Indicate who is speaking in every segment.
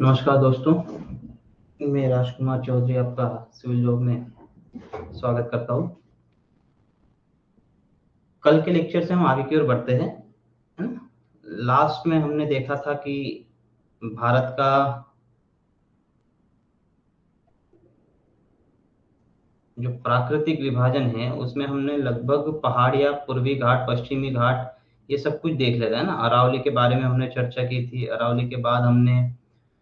Speaker 1: नमस्कार दोस्तों, मैं राजकुमार चौधरी आपका सिविल जॉब में स्वागत करता हूँ। कल के लेक्चर से हम आगे की ओर बढ़ते हैं, है ना? लास्ट में हमने देखा था कि भारत का जो प्राकृतिक विभाजन है उसमें हमने लगभग पहाड़ियाँ, पूर्वी घाट, पश्चिमी घाट ये सब कुछ देख लिया है ना। अरावली के बारे में हमने चर्चा की थी। अरावली के बाद हमने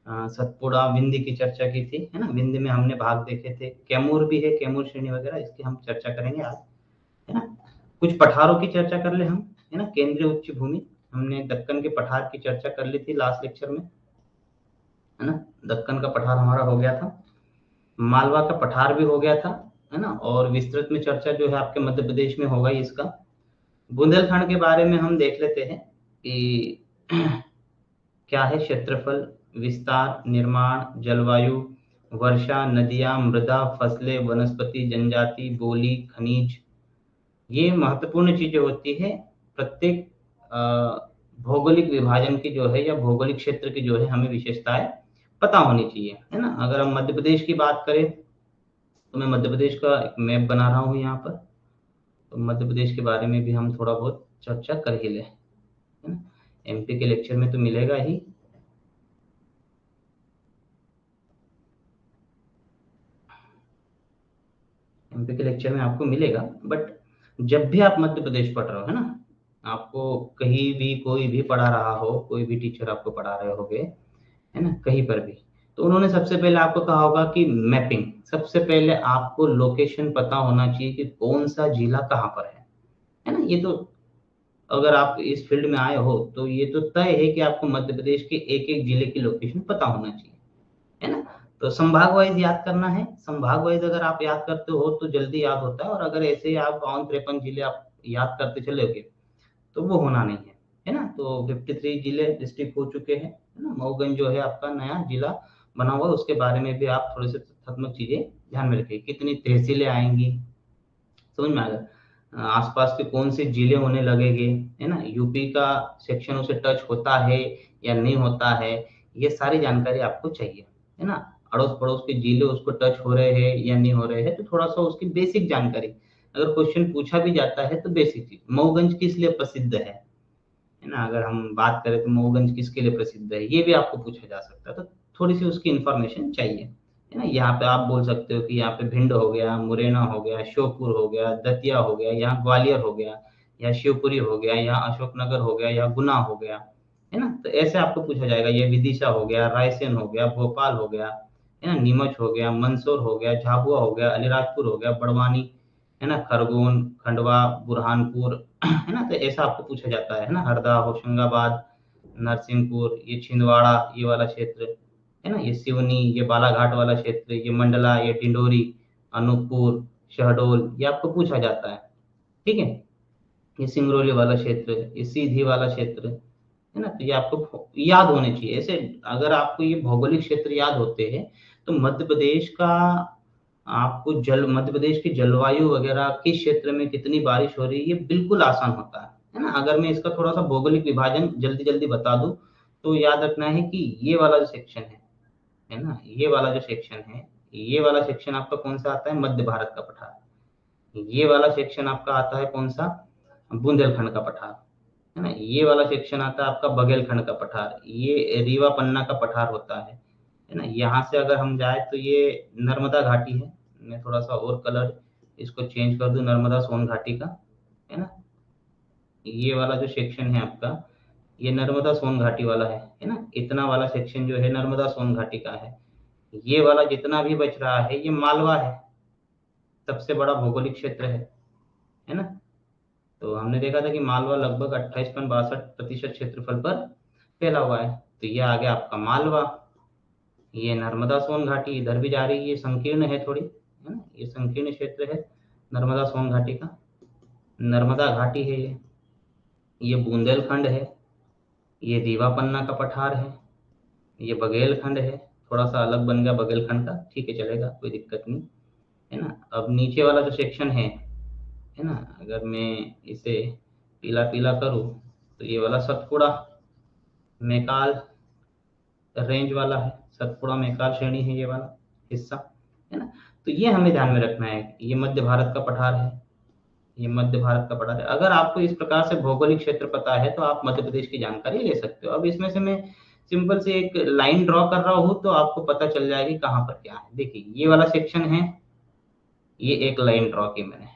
Speaker 1: सतपुड़ा, विंध्य की चर्चा की थी, है ना। विंध्य में हमने भाग देखे थे। कैमूर भी है, कैमूर श्रेणी वगैरह, इसकी हम चर्चा करेंगे आज, है ना। कुछ पठारों की चर्चा कर ले हम, है ना। केंद्रीय उच्च भूमि, हमने दक्कन के पठार की चर्चा कर ली थी लास्ट लेक्चर में, है ना। दक्कन का पठार हमारा हो गया था, मालवा का पठार भी हो गया था, है ना। और विस्तृत में चर्चा जो है आपके मध्य प्रदेश में होगा ही इसका। बुंदेलखंड के बारे में हम देख लेते हैं कि क्या है क्षेत्रफल, विस्तार, निर्माण, जलवायु, वर्षा, नदियां, मृदा, फसलें, वनस्पति, जनजाति, बोली, खनिज। ये महत्वपूर्ण चीजें होती है प्रत्येक भौगोलिक विभाजन की जो है या भौगोलिक क्षेत्र की जो है हमें विशेषताएं पता होनी चाहिए, है ना। अगर हम मध्य प्रदेश की बात करें तो मैं मध्य प्रदेश का एक मैप बना रहा हूँ यहाँ पर। तो मध्य प्रदेश के बारे में भी हम थोड़ा बहुत चर्चा कर ही लें, है ना। एमपी के लेक्चर में तो मिलेगा ही। एमपी के लेक्चर में आपको मिलेगा, बट जब भी आप मध्य प्रदेश पढ़ रहे हो, है ना, आपको कहीं भी कोई भी पढ़ा रहा हो, कोई भी टीचर आपको पढ़ा रहे होगे, है ना, कहीं पर भी, तो उन्होंने सबसे पहले आपको कहा होगा कि मैपिंग। सबसे पहले आपको लोकेशन पता होना चाहिए कि कौन सा जिला कहाँ पर है ना। ये तो अगर आप इस फील्ड में आए हो तो ये तो तय है कि आपको मध्य प्रदेश के एक एक जिले की लोकेशन पता होना चाहिए, है ना। तो संभाग वाइज याद करना है। संभाग वाइज अगर आप याद करते हो तो जल्दी याद होता है, और अगर ऐसे ही आप 52-53 जिले आप याद करते चलोगे तो वो होना नहीं है ना। तो 53 जिले डिस्ट्रिक्ट हो चुके हैं, है ना। मऊगंज जो है आपका नया जिला बना हुआ है, उसके बारे में भी आप थोड़े से तथ्यात्मक चीजें ध्यान में रखिए। कितनी तहसीलें आएंगी, समझ में आ गया। आसपास के कौन से जिले होने लगेंगे, है ना। यूपी का सेक्शन उसे टच होता है या नहीं होता है, ये सारी जानकारी आपको चाहिए, है ना। अड़ोस पड़ोस के जिले उसको टच हो रहे हैं या नहीं हो रहे हैं, तो थोड़ा सा उसकी बेसिक जानकारी, अगर क्वेश्चन पूछा भी जाता है तो बेसिक चीज। मऊगंज किस लिए प्रसिद्ध है ना। अगर हम बात करें तो मऊगंज किसके लिए प्रसिद्ध है, ये भी आपको पूछा जा सकता है। तो थोड़ी सी उसकी इंफॉर्मेशन चाहिए, है ना। यहाँ पे आप बोल सकते हो कि यहाँ पे भिंड हो गया, मुरैना हो गया, श्योपुर हो गया, दतिया हो गया, यहाँ ग्वालियर हो गया, या शिवपुरी हो गया, यहाँ अशोकनगर हो गया, या गुना हो गया, है ना। तो ऐसे आपको पूछा जाएगा। ये विदिशा हो गया, रायसेन हो गया, भोपाल हो गया, है ना, नीमच हो गया, मंदसौर हो गया, झाबुआ हो गया, अलीराजपुर हो गया, बड़वानी, है ना, खरगोन, खंडवा, बुरहानपुर, है ना। तो ऐसा आपको पूछा जाता है ना। हरदा, होशंगाबाद, नरसिंहपुर, ये छिंदवाड़ा, ये वाला क्षेत्र, है ना। ये सिवनी, ये बालाघाट वाला क्षेत्र, ये मंडला, ये डिंडोरी, अनूपपुर, शहडोल, ये आपको पूछा जाता है, ठीक है। ये सिंगरौली वाला क्षेत्र, ये सीधी वाला क्षेत्र, है ना। तो ये आपको याद होने चाहिए ऐसे। अगर आपको ये भौगोलिक क्षेत्र याद होते हैं तो मध्य प्रदेश का, आपको जल मध्य प्रदेश की जलवायु वगैरह किस क्षेत्र में कितनी बारिश हो रही है ये बिल्कुल आसान होता है ना। अगर मैं इसका थोड़ा सा भौगोलिक विभाजन जल्दी जल्दी बता दूं तो याद रखना है कि ये वाला जो सेक्शन है ना, ये वाला जो सेक्शन है, ये वाला सेक्शन आपका कौन सा आता है, मध्य भारत का पठार। ये वाला सेक्शन आपका आता है कौन सा, बुंदेलखंड का पठार, है ना। ये वाला सेक्शन आता है आपका बघेलखंड का पठार, ये रीवा पन्ना का पठार होता है ना। यहाँ से अगर हम जाए तो ये नर्मदा घाटी है। मैं थोड़ा सा और कलर इसको चेंज कर दूं, नर्मदा सोन घाटी का, है ना। ये वाला जो सेक्शन है आपका, ये नर्मदा सोन घाटी वाला है ना। इतना वाला सेक्शन जो है नर्मदा सोन घाटी का है। ये वाला जितना भी बच रहा है ये मालवा है, सबसे बड़ा भौगोलिक क्षेत्र है ना। तो हमने देखा था कि मालवा लगभग 28.62% क्षेत्रफल पर फैला हुआ है। तो ये आ गया आपका मालवा। ये नर्मदा सोन घाटी इधर भी जा रही है, ये संकीर्ण है थोड़ी, है ना। ये संकीर्ण क्षेत्र है नर्मदा सोन घाटी का, नर्मदा घाटी है ये बुंदेलखंड है, ये रीवा पन्ना का पठार है, ये बघेलखंड है। थोड़ा सा अलग बन गया बघेलखंड का, ठीक है, चलेगा, कोई दिक्कत नहीं, है ना। अब नीचे वाला जो सेक्शन है ना, अगर मैं इसे पीला पीला करूँ तो ये वाला सतपुड़ा, मैकाल, रेंज वाला है, सतपुड़ा मैकाल श्रेणी है ये वाला हिस्सा, है ना। तो ये हमें ध्यान में रखना है, ये मध्य भारत का पठार है, ये मध्य भारत का पठार है। अगर आपको इस प्रकार से भौगोलिक क्षेत्र पता है तो आप मध्य प्रदेश की जानकारी ले सकते हो। अब इसमें से मैं सिंपल से एक लाइन ड्रॉ कर रहा हूँ तो आपको पता चल जाएगी कहाँ पर क्या है। देखिए ये वाला सेक्शन है, ये एक लाइन ड्रॉ की मैंने,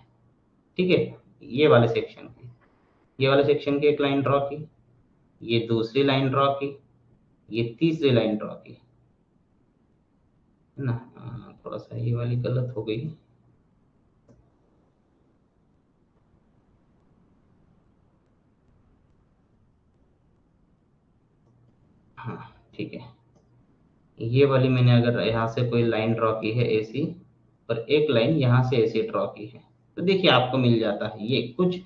Speaker 1: ठीक है, ये वाले सेक्शन की, ये वाले सेक्शन की एक लाइन ड्रॉ की, ये दूसरी लाइन ड्रॉ की, ये तीसरी लाइन ड्रॉ की, है ना। थोड़ा सा ये वाली गलत हो गई। हाँ ठीक है, ये वाली मैंने अगर यहाँ से कोई लाइन ड्रॉ की है एसी, और एक लाइन यहाँ से ऐसे ड्रॉ की है, तो देखिए आपको मिल जाता है ये कुछ।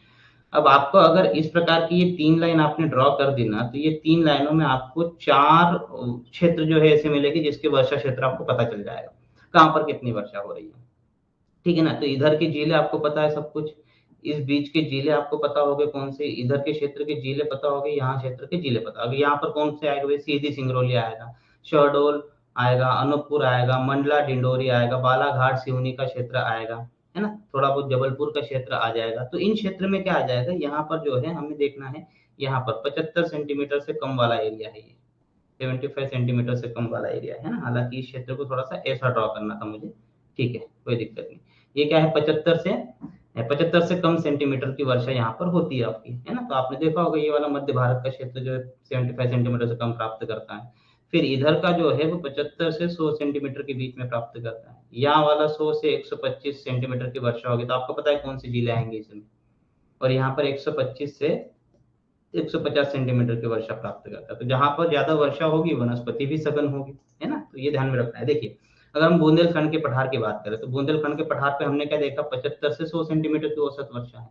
Speaker 1: अब आपको अगर इस प्रकार की ये 3 लाइन आपने ड्रॉ कर दी ना, तो ये 3 लाइनों में आपको 4 क्षेत्र जो है ऐसे मिलेगी जिसके वर्षा क्षेत्र आपको पता चल जाएगा कहाँ पर कितनी वर्षा हो रही है, ठीक है ना। तो इधर के जिले आपको पता है सब कुछ, इस बीच के जिले आपको पता होंगे कौन से, इधर के क्षेत्र के जिले पता होंगे, यहाँ क्षेत्र के जिले पता। अब यहाँ पर कौन से आएगा भाई, सीधी सिंगरौली आएगा, शहडोल आएगा, अनूपपुर आएगा, मंडला डिंडोरी आएगा, बालाघाट सिवनी का क्षेत्र आएगा, है ना, थोड़ा बहुत जबलपुर का क्षेत्र आ जाएगा। तो इन क्षेत्र में क्या आ जाएगा, यहाँ पर जो है हमें देखना है, यहाँ पर 75 सेंटीमीटर से कम वाला एरिया है ये, 75 सेंटीमीटर से कम वाला एरिया है ना। हालांकि इस क्षेत्र को थोड़ा सा ऐसा ड्रॉ करना था मुझे, ठीक है, कोई दिक्कत नहीं। ये क्या है, 75 से कम सेंटीमीटर की वर्षा यहाँ पर होती है आपकी, है ना। तो आपने देखा होगा ये वाला मध्य भारत का क्षेत्र जो है 75 सेंटीमीटर से कम प्राप्त करता है। फिर इधर का जो है वो 75 से 100 सेंटीमीटर के बीच में प्राप्त करता है। यहाँ वाला 100 से 125 सेंटीमीटर की वर्षा होगी, तो आपको पता है कौन से जिले आएंगे इसमें। और यहाँ पर 125 से 150 सेंटीमीटर की वर्षा प्राप्त करता है। तो जहां पर ज्यादा वर्षा होगी वनस्पति भी सघन होगी, है ना। तो ये ध्यान में रखना है। देखिए अगर हम बुंदेलखंड के पठार की बात करें तो बुंदेलखंड के पठार पे हमने क्या देखा, 75 से 100 सेंटीमीटर की औसत वर्षा है।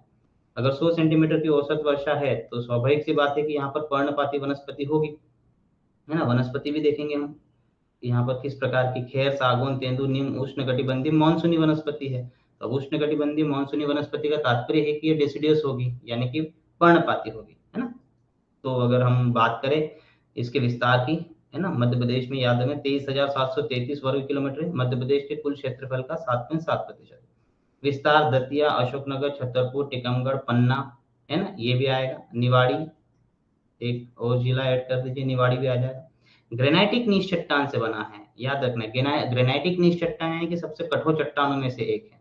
Speaker 1: अगर 100 सेंटीमीटर की औसत वर्षा है तो स्वाभाविक सी बात है कि यहाँ पर पर्णपाती वनस्पति होगी, है ना। वनस्पति भी देखेंगे हम, यहाँ पर किस प्रकार की खेर, सागौन, तेंदु, नीम उष्णकटिबंधीय मानसूनी वनस्पति है। तो उष्णकटिबंधीय मानसूनी वनस्पति का तात्पर्य है कि ये डेसिडियस होगी, यानी कि पर्णपाती होगी, है ना। तो अगर हम बात करें इसके विस्तार की, है ना, मध्य प्रदेश में याद हमें 23,733 वर्ग किलोमीटर है, मध्य प्रदेश के कुल क्षेत्रफल का 7.7%। विस्तार दतिया, अशोकनगर, छतरपुर, टीकमगढ़, पन्ना, है ना, ये भी आएगा। निवाड़ी, एक और जिला ऐड कर दीजिए, निवाड़ी भी आ जाएगा। ग्रेनाइटिक नीच चट्टान से बना है, याद रखना। ग्रेनाइटिक नीच चट्टान है कि सबसे कठोर चट्टानों में से एक है,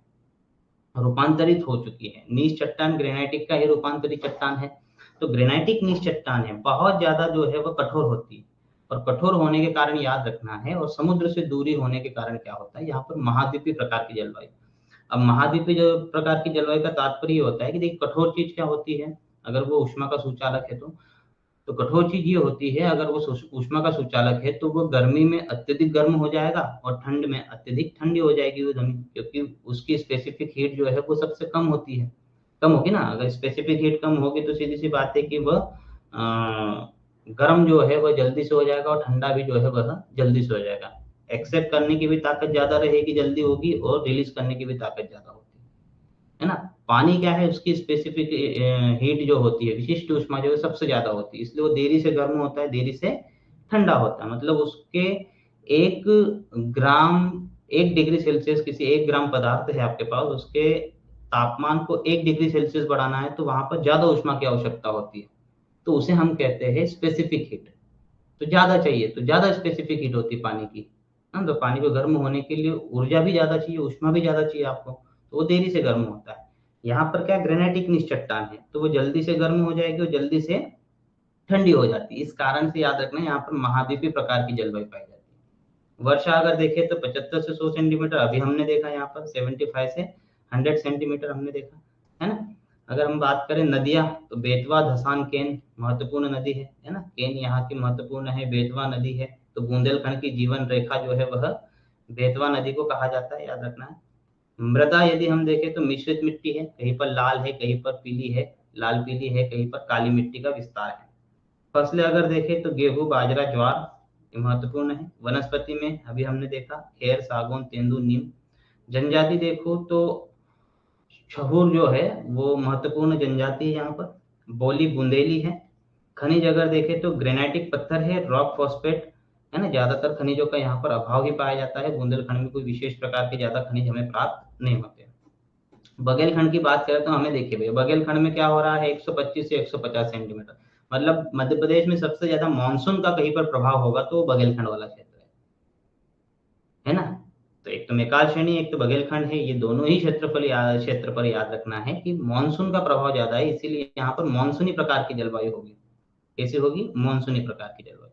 Speaker 1: रूपांतरित हो चुकी है। नीच चट्टान ग्रेनाइटिक का ही रूपांतरित चट्टान है। तो ग्रेनाइटिक नीच चट्टान है, बहुत ज्यादा जो है वह कठोर होती है, और कठोर होने के कारण याद रखना है, और समुद्र से दूरी होने के कारण क्या होता है, यहाँ पर महाद्वीपीय प्रकार की जलवायु। अब महाद्वीपीय जो प्रकार की जलवायु का तात्पर्य होता है कि देखिए कठोर चीज क्या होती है, अगर वो ऊष्मा का सुचालक है तो कठोर चीज ये होती है, अगर वो ऊष्मा का सुचालक है तो वो गर्मी में अत्यधिक गर्म हो जाएगा और ठंड में अत्यधिक ठंडी हो जाएगी वो जमीन, क्योंकि उसकी स्पेसिफिक हीट जो है वो सबसे कम होती है, कम होगी ना। अगर स्पेसिफिक हीट कम होगी तो सीधी सी बात है कि वह गर्म जो है वह जल्दी से हो जाएगा, और ठंडा भी जो है वह जल्दी से हो जाएगा। एक्सेप्ट करने की भी ताकत ज्यादा रहेगी, जल्दी होगी, और रिलीज करने की भी ताकत ज्यादा होगी, है ना। पानी क्या है, उसकी स्पेसिफिक हीट जो होती है, विशिष्ट ऊष्मा जो है सबसे ज्यादा होती है, इसलिए वो देरी से गर्म होता है, देरी से ठंडा होता है। मतलब उसके 1 ग्राम, 1 डिग्री सेल्सियस, किसी 1 ग्राम पदार्थ है आपके पास, उसके तापमान को 1 डिग्री सेल्सियस बढ़ाना है तो वहां पर ज्यादा ऊष्मा की आवश्यकता होती है, तो उसे हम कहते हैं स्पेसिफिक हीट। तो ज्यादा चाहिए तो ज्यादा स्पेसिफिक हीट होती है पानी की, हाँ। तो पानी को गर्म होने के लिए ऊर्जा भी ज्यादा चाहिए, ऊष्मा भी ज्यादा चाहिए आपको, तो वो देरी से गर्म होता है। यहाँ पर क्या, ग्रेनाइटिक नीच चट्टान है तो वो जल्दी से गर्म हो जाएगी और जल्दी से ठंडी हो जाती है। इस कारण से याद रखना यहाँ पर महाद्वीपीय प्रकार की जलवायु पाई जाती है। वर्षा अगर देखें तो 75 से 100 सेंटीमीटर अभी हमने देखा, यहाँ पर 75 से 100 सेंटीमीटर हमने देखा, है ना। अगर हम बात करें नदियां, तो बेतवा, धसान, केन महत्वपूर्ण नदी है ना। केन यहाँ की महत्वपूर्ण है, बेतवा नदी है। तो बुंदेलखंड की जीवन रेखा जो है वह बेतवा नदी को कहा जाता है, याद रखना है। मृदा यदि हम देखें तो मिश्रित मिट्टी है, कहीं पर लाल है, कहीं पर पीली है, लाल पीली है, कहीं पर काली मिट्टी का विस्तार है। फसलें अगर देखें तो गेहूं, बाजरा, ज्वार ये महत्वपूर्ण है। वनस्पति में अभी हमने देखा खेर, सागौन, तेंदु, नीम। जनजाति देखो तो छहुर जो है वो महत्वपूर्ण जनजाति है यहाँ पर, बोली बुंदेली है। खनिज अगर देखें तो ग्रेनाइटिक पत्थर है, रॉक फॉस्फेट, है ना, ज्यादातर खनिजों का यहाँ पर अभाव ही पाया जाता है। बुंदेलखंड में कोई विशेष प्रकार के ज्यादा खनिज हमें प्राप्त नहीं होते। बघेलखंड की बात करें तो हमें देखिए भैया, बघेलखंड में क्या हो रहा है, 125 से 150 सेंटीमीटर, मतलब मध्य प्रदेश में सबसे ज्यादा मानसून का कहीं पर प्रभाव होगा तो बघेलखंड वाला क्षेत्र है ना। तो एक तो मेकाल श्रेणी, एक तो बघेलखंड है, ये दोनों ही क्षेत्र पर याद रखना है कि मानसून का प्रभाव ज्यादा है, इसीलिए यहाँ पर मानसूनी प्रकार की जलवायु होगी। कैसी होगी, मानसूनी प्रकार की जलवायु।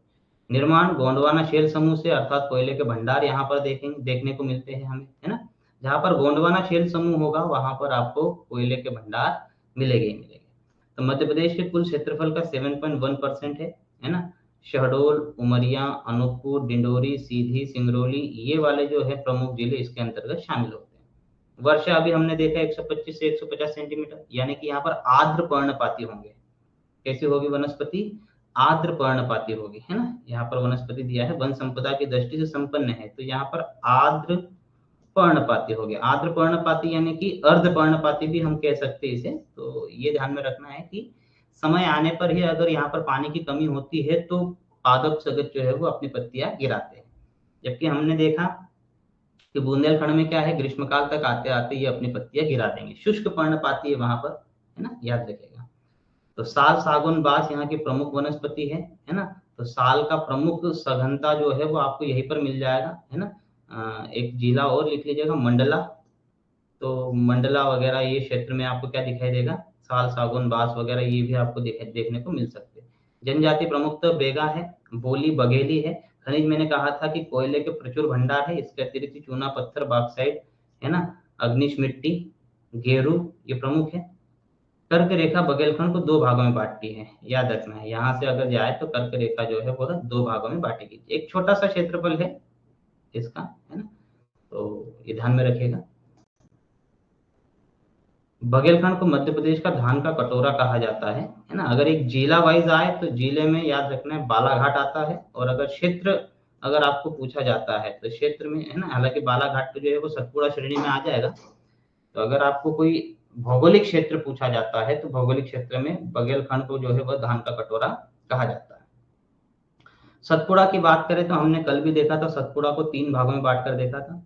Speaker 1: निर्माण गोंडवाना शेल समूह से, अर्थात कोयले के भंडार यहाँ पर देखने को मिलते हैं हमें, है ना। जहाँ पर गोंडवाना शेल समूह होगा वहां पर आपको कोयले के भंडार मिलेंगे ही मिलेंगे। तो मध्य प्रदेश के कुल क्षेत्रफल का 7.1% है ना। शहडोल, उमरिया, अनूपपुर, डिंडोरी, सीधी, सिंगरौली, ये वाले जो है प्रमुख जिले इसके अंतर्गत शामिल होते हैं। वर्षा अभी हमने देखा 125 से 150 सेंटीमीटर, यानी कि यहाँ पर आर्द्र पर्णपाती होंगे। कैसी होगी वनस्पति, आर्द्र पर्णपाती होगी, है ना। यहाँ पर वनस्पति दिया है वन संपदा की दृष्टि से संपन्न है, तो यहाँ पर आर्द्र पर्णपाती हो गया। आर्द्र पर्णपाती यानी कि अर्ध पर्णपाती भी हम कह सकते हैं इसे। तो ये ध्यान में रखना है कि समय आने पर ही अगर यहाँ पर पानी की कमी होती है तो पादप सगत जो है वो अपनी पत्तियां गिराते हैं। जबकि हमने देखा कि बुंदेलखंड में क्या है, ग्रीष्मकाल तक आते आते ये अपनी पत्तियां गिरा देंगे। शुष्क पर्णपाती है वहां पर, है ना, याद रखेगा। तो साल, सागौन, बांस यहाँ की प्रमुख वनस्पति है ना। तो साल का प्रमुख सघनता जो है वो आपको यहीं पर मिल जाएगा, है ना। एक जिला और लिख लीजिएगा, मंडला। तो मंडला वगैरह ये क्षेत्र में आपको क्या दिखाई देगा, साल, सागौन, बांस वगैरह ये भी आपको देखने को मिल सकते हैं। जनजाति प्रमुखतः बेगा है, बोली बघेली है। खनिज मैंने कहा था कि कोयले के प्रचुर भंडार है, इसके अतिरिक्त चूना पत्थर, बॉक्साइट, है ना, अग्निश मिट्टी, गेरू, ये प्रमुख है। कर्क रेखा बघेलखंड को दो भागों में बांटती है, याद रखना है। यहाँ से अगर जाए तो कर्क रेखा जो है वो दो भागों में बांटेगी। एक छोटा सा क्षेत्रफल है इसका, है ना, तो ये ध्यान में रखिएगा। बघेलखंड को मध्य प्रदेश का धान का कटोरा कहा जाता है ना। अगर एक जिला वाइज आए तो जिले में याद रखना है बालाघाट आता है, और अगर क्षेत्र अगर आपको पूछा जाता है तो क्षेत्र में, है ना, हालांकि बालाघाट तो जो है वो सतपुड़ा श्रेणी में आ जाएगा। तो अगर आपको कोई भौगोलिक क्षेत्र पूछा जाता है तो भौगोलिक क्षेत्र में बघेलखंड को जो है वह धान का कटोरा कहा जाता है। सतपुड़ा की बात करें तो हमने कल भी देखा था, सतपुड़ा को तीन भागों में बांट कर देखा था।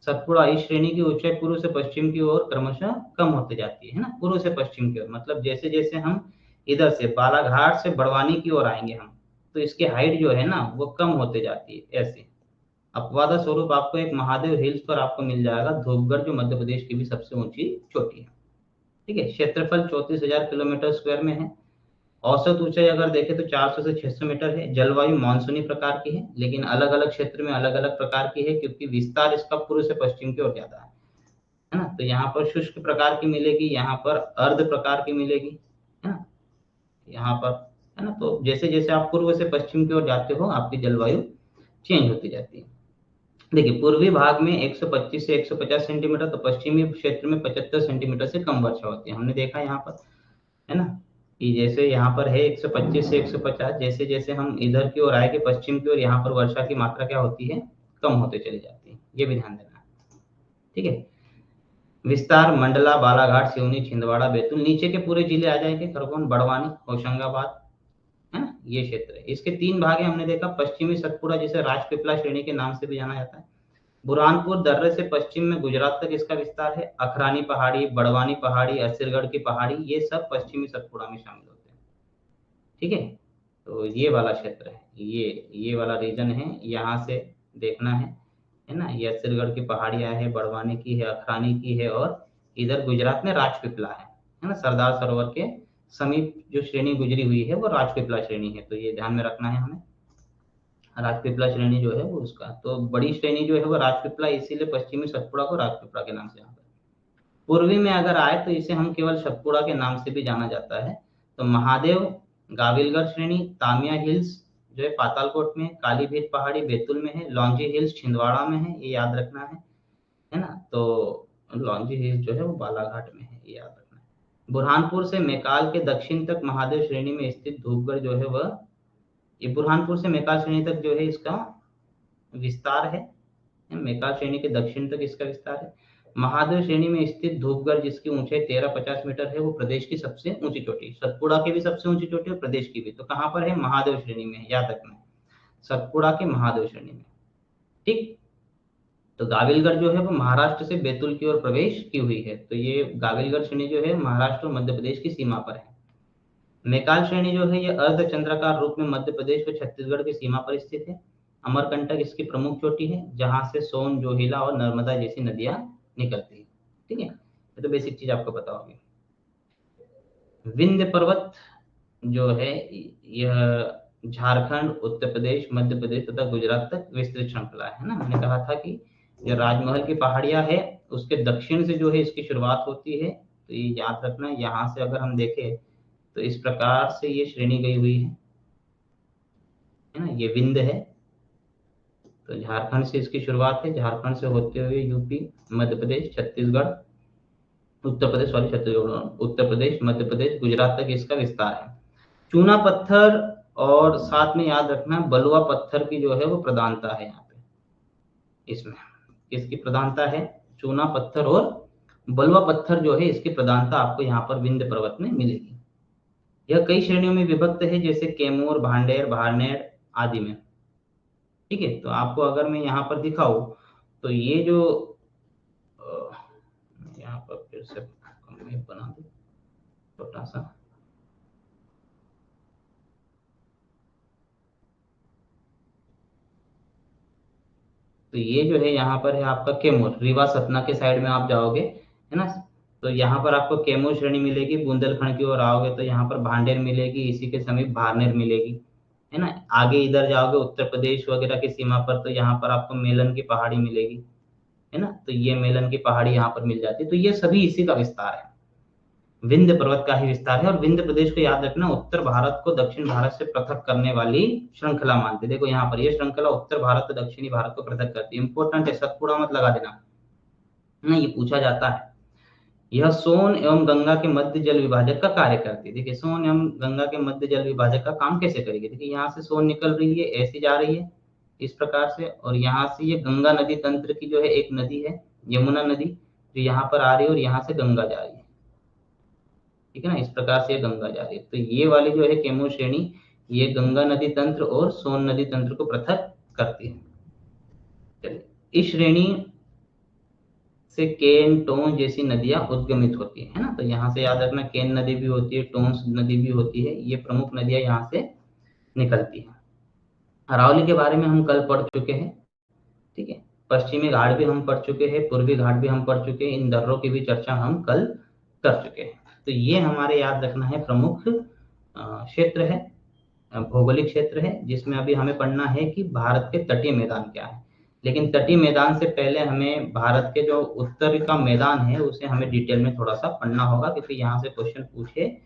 Speaker 1: सतपुड़ा इस श्रेणी की ऊंचाई पूर्व से पश्चिम की ओर क्रमशः कम होती जाती है ना। पूर्व से पश्चिम की ओर मतलब जैसे जैसे हम इधर से बालाघाट से बड़वानी की ओर आएंगे हम, तो इसकी हाइट जो है ना वो कम होते जाती है ऐसे। अपवादा स्वरूप आपको एक महादेव हिल्स पर आपको मिल जाएगा धूपगढ़, जो मध्य प्रदेश की भी सबसे ऊंची चोटी है। ठीक है, क्षेत्रफल 34,000 किलोमीटर स्क्वायर में है। औसत ऊंचाई अगर देखें तो 400 से 600 मीटर है। जलवायु मानसूनी प्रकार की है, लेकिन अलग अलग क्षेत्र में अलग अलग प्रकार की है, क्योंकि विस्तार इसका पूर्व से पश्चिम की ओर ज्यादा है ना। तो यहाँ पर शुष्क प्रकार की मिलेगी, यहाँ पर अर्ध प्रकार की मिलेगी, है ना, यहाँ पर, है ना। तो जैसे जैसे आप पूर्व से पश्चिम की ओर जाते हो आपकी जलवायु चेंज होती जाती है। देखिए, पूर्वी भाग में 125 से 150 सेंटीमीटर, तो पश्चिमी क्षेत्र में 75 सेंटीमीटर से कम वर्षा होती है। हमने देखा यहाँ पर, है ना, कि जैसे यहाँ पर है 125 से 150, जैसे जैसे हम इधर की ओर आएंगे पश्चिम की ओर, यहाँ पर वर्षा की मात्रा क्या होती है, कम होते चली जाती है। ये भी ध्यान देना है। ठीक है, विस्तार मंडला, बालाघाट, सिवनी, छिंदवाड़ा, बैतूल, नीचे के पूरे जिले आ जाएंगे, खरगोन, बड़वानी, होशंगाबाद, है ना, ये क्षेत्र है। इसके तीन भाग हैं हमने देखा। पश्चिमी सतपुड़ा जिसे राजपीपला श्रेणी के नाम से भी जाना जाता है। बुरहानपुर दर्रे से पश्चिम में गुजरात तक इसका विस्तार है। अखरानी पहाड़ी, बड़वानी पहाड़ी, असरगढ़ की पहाड़ी, ये सब पश्चिमी सतपुड़ा में शामिल होते हैं। ठीक है, तो ये वाला क्षेत्र है, ये वाला रीजन है, यहाँ से देखना है ना। ये असरगढ़ की पहाड़ियाँ है, बड़वानी की है, अखरानी की है, और इधर गुजरात में राजपीपला है ना। सरदार सरोवर के समीप जो श्रेणी गुजरी हुई है वो राजपीपला श्रेणी है, तो ये ध्यान में रखना है हमें। राजपीपला श्रेणी जो है वो उसका, तो बड़ी श्रेणी जो है वो राजपीपला, इसीलिए पश्चिमी सतपुड़ा को राजपीपला के नाम से जाना जाता है। पूर्वी में अगर आए तो इसे हम केवल सतपुड़ा के नाम से भी जाना जाता है। तो महादेव गाविलगढ़ श्रेणी, तामिया हिल्स जो है पातालकोट में, कालीभीत पहाड़ी बैतूल में है, लॉन्जी हिल्स छिंदवाड़ा में है, ये याद रखना है ना। तो लॉन्जी हिल्स जो है वो बालाघाट में है, ये याद रखना है। बुरहानपुर से मैकाल के दक्षिण तक महादेव श्रेणी में स्थित धूपगढ़ जो है वह, ये बुरहानपुर से मेकाल श्रेणी तक जो है इसका विस्तार है। मेकाल श्रेणी के दक्षिण तक इसका विस्तार है। महादेव श्रेणी में स्थित धूपगढ़ जिसकी ऊंचाई 1350 मीटर है, वो प्रदेश की सबसे ऊंची चोटी, सतपुड़ा की भी सबसे ऊंची चोटी और प्रदेश की भी। तो कहाँ पर है, महादेव श्रेणी में है, याद रखना है। सतपुड़ा के महादेव श्रेणी में। ठीक, तो गाविलगढ़ जो है वो महाराष्ट्र से बैतूल की ओर प्रवेश की हुई है। तो ये गाविलगढ़ श्रेणी जो है महाराष्ट्र और मध्य प्रदेश की सीमा पर है। मैकाल श्रेणी जो है ये अर्धचंद्राकार रूप में मध्य प्रदेश व छत्तीसगढ़ की सीमा पर स्थित है। अमरकंटक इसकी प्रमुख चोटी है जहां से सोन, जोहिला और नर्मदा जैसी नदियां निकलती है। ठीक है, ये तो बेसिक चीज आपको पता होगी। विंध्य पर्वत जो है यह झारखंड, उत्तर प्रदेश, मध्य प्रदेश तथा गुजरात तक विस्तृत श्रृंखला है ना। मैंने कहा था कि जो राजमहल की पहाड़ियां है उसके दक्षिण से जो है इसकी शुरुआत होती है। तो ये याद रखना, यहाँ से अगर हम देखें तो इस प्रकार से ये श्रेणी गई हुई है ना, ये विंध्य है। तो झारखंड से इसकी शुरुआत है, झारखंड से होते हुए यूपी, मध्य प्रदेश, छत्तीसगढ़, उत्तर प्रदेश, सॉरी छत्तीसगढ़, उत्तर प्रदेश, मध्य प्रदेश, गुजरात तक इसका विस्तार है। चूना पत्थर और साथ में याद रखना बलुआ पत्थर की जो है वो प्रधानता है यहाँ पे। इसमें किसकी प्रधानता है? चूना पत्थर और बलुआ पत्थर जो है इसकी प्रधानता आपको यहाँ पर विंध्य पर्वत में मिलेगी। यह कई श्रेणियों में विभक्त है जैसे कैमूर, भांडेर, भारनेर आदि में। ठीक है, तो आपको अगर मैं यहाँ पर दिखाऊं तो ये जो यहाँ पर फिर से बना दूं छोटा सा, तो ये जो है यहाँ पर है आपका कैमूर, रीवा सतना के साइड में आप जाओगे है ना, तो यहाँ पर आपको कैमूर श्रेणी मिलेगी। बुंदेलखंड की ओर आओगे तो यहाँ पर भांडेर मिलेगी, इसी के समीप भारनेर मिलेगी है ना। आगे इधर जाओगे उत्तर प्रदेश वगैरह की सीमा पर तो यहाँ पर आपको मेलन की पहाड़ी मिलेगी है ना। तो ये मेलन की पहाड़ी यहाँ पर मिल जाती है। तो ये सभी इसी का विस्तार है, विंध्य पर्वत का ही विस्तार है। और विंध्य प्रदेश को याद रखना उत्तर भारत को दक्षिण भारत से पृथक करने वाली श्रृंखला मानते। देखो यहाँ पर ये श्रृंखला उत्तर भारत और दक्षिणी भारत को पृथक करती है। इंपॉर्टेंट है, सतपुड़ा मत लगा देना ना, ये पूछा जाता है। यह सोन एवं गंगा के मध्य जल विभाजक का कार्य करती है। देखिए सोन एवं गंगा के मध्य जल विभाजक का काम कैसे करेगी? देखिए यहाँ से सोन निकल रही है, ऐसी जा रही है इस प्रकार से, और यहाँ से ये गंगा नदी तंत्र की जो है एक नदी है यमुना नदी, जो यहाँ पर आ रही है और यहाँ से गंगा जा रही है। ठीक है ना, इस प्रकार से ये गंगा जा रही है। तो ये वाली जो है कैमूर श्रेणी ये गंगा नदी तंत्र और सोन नदी तंत्र को पृथक करती है। चलिए, इस श्रेणी से केन, टोंस जैसी नदियां उद्गमित होती है ना। तो यहाँ से याद रखना केन नदी भी होती है, टोंस नदी भी होती है, ये प्रमुख नदियां यहाँ से निकलती हैं। अरावली के बारे में हम कल पढ़ चुके हैं। ठीक है, पश्चिमी घाट भी हम पढ़ चुके हैं, पूर्वी घाट भी हम पढ़ चुके हैं, इन दर्रों की भी चर्चा हम कल कर चुके हैं। तो ये हमारे याद रखना है प्रमुख क्षेत्र है, भौगोलिक क्षेत्र है, जिसमें अभी हमें पढ़ना है कि भारत के तटीय मैदान क्या है। लेकिन तटीय मैदान से पहले हमें भारत के जो उत्तर का मैदान है उसे हमें डिटेल में थोड़ा सा पढ़ना होगा, क्योंकि यहाँ से क्वेश्चन पूछे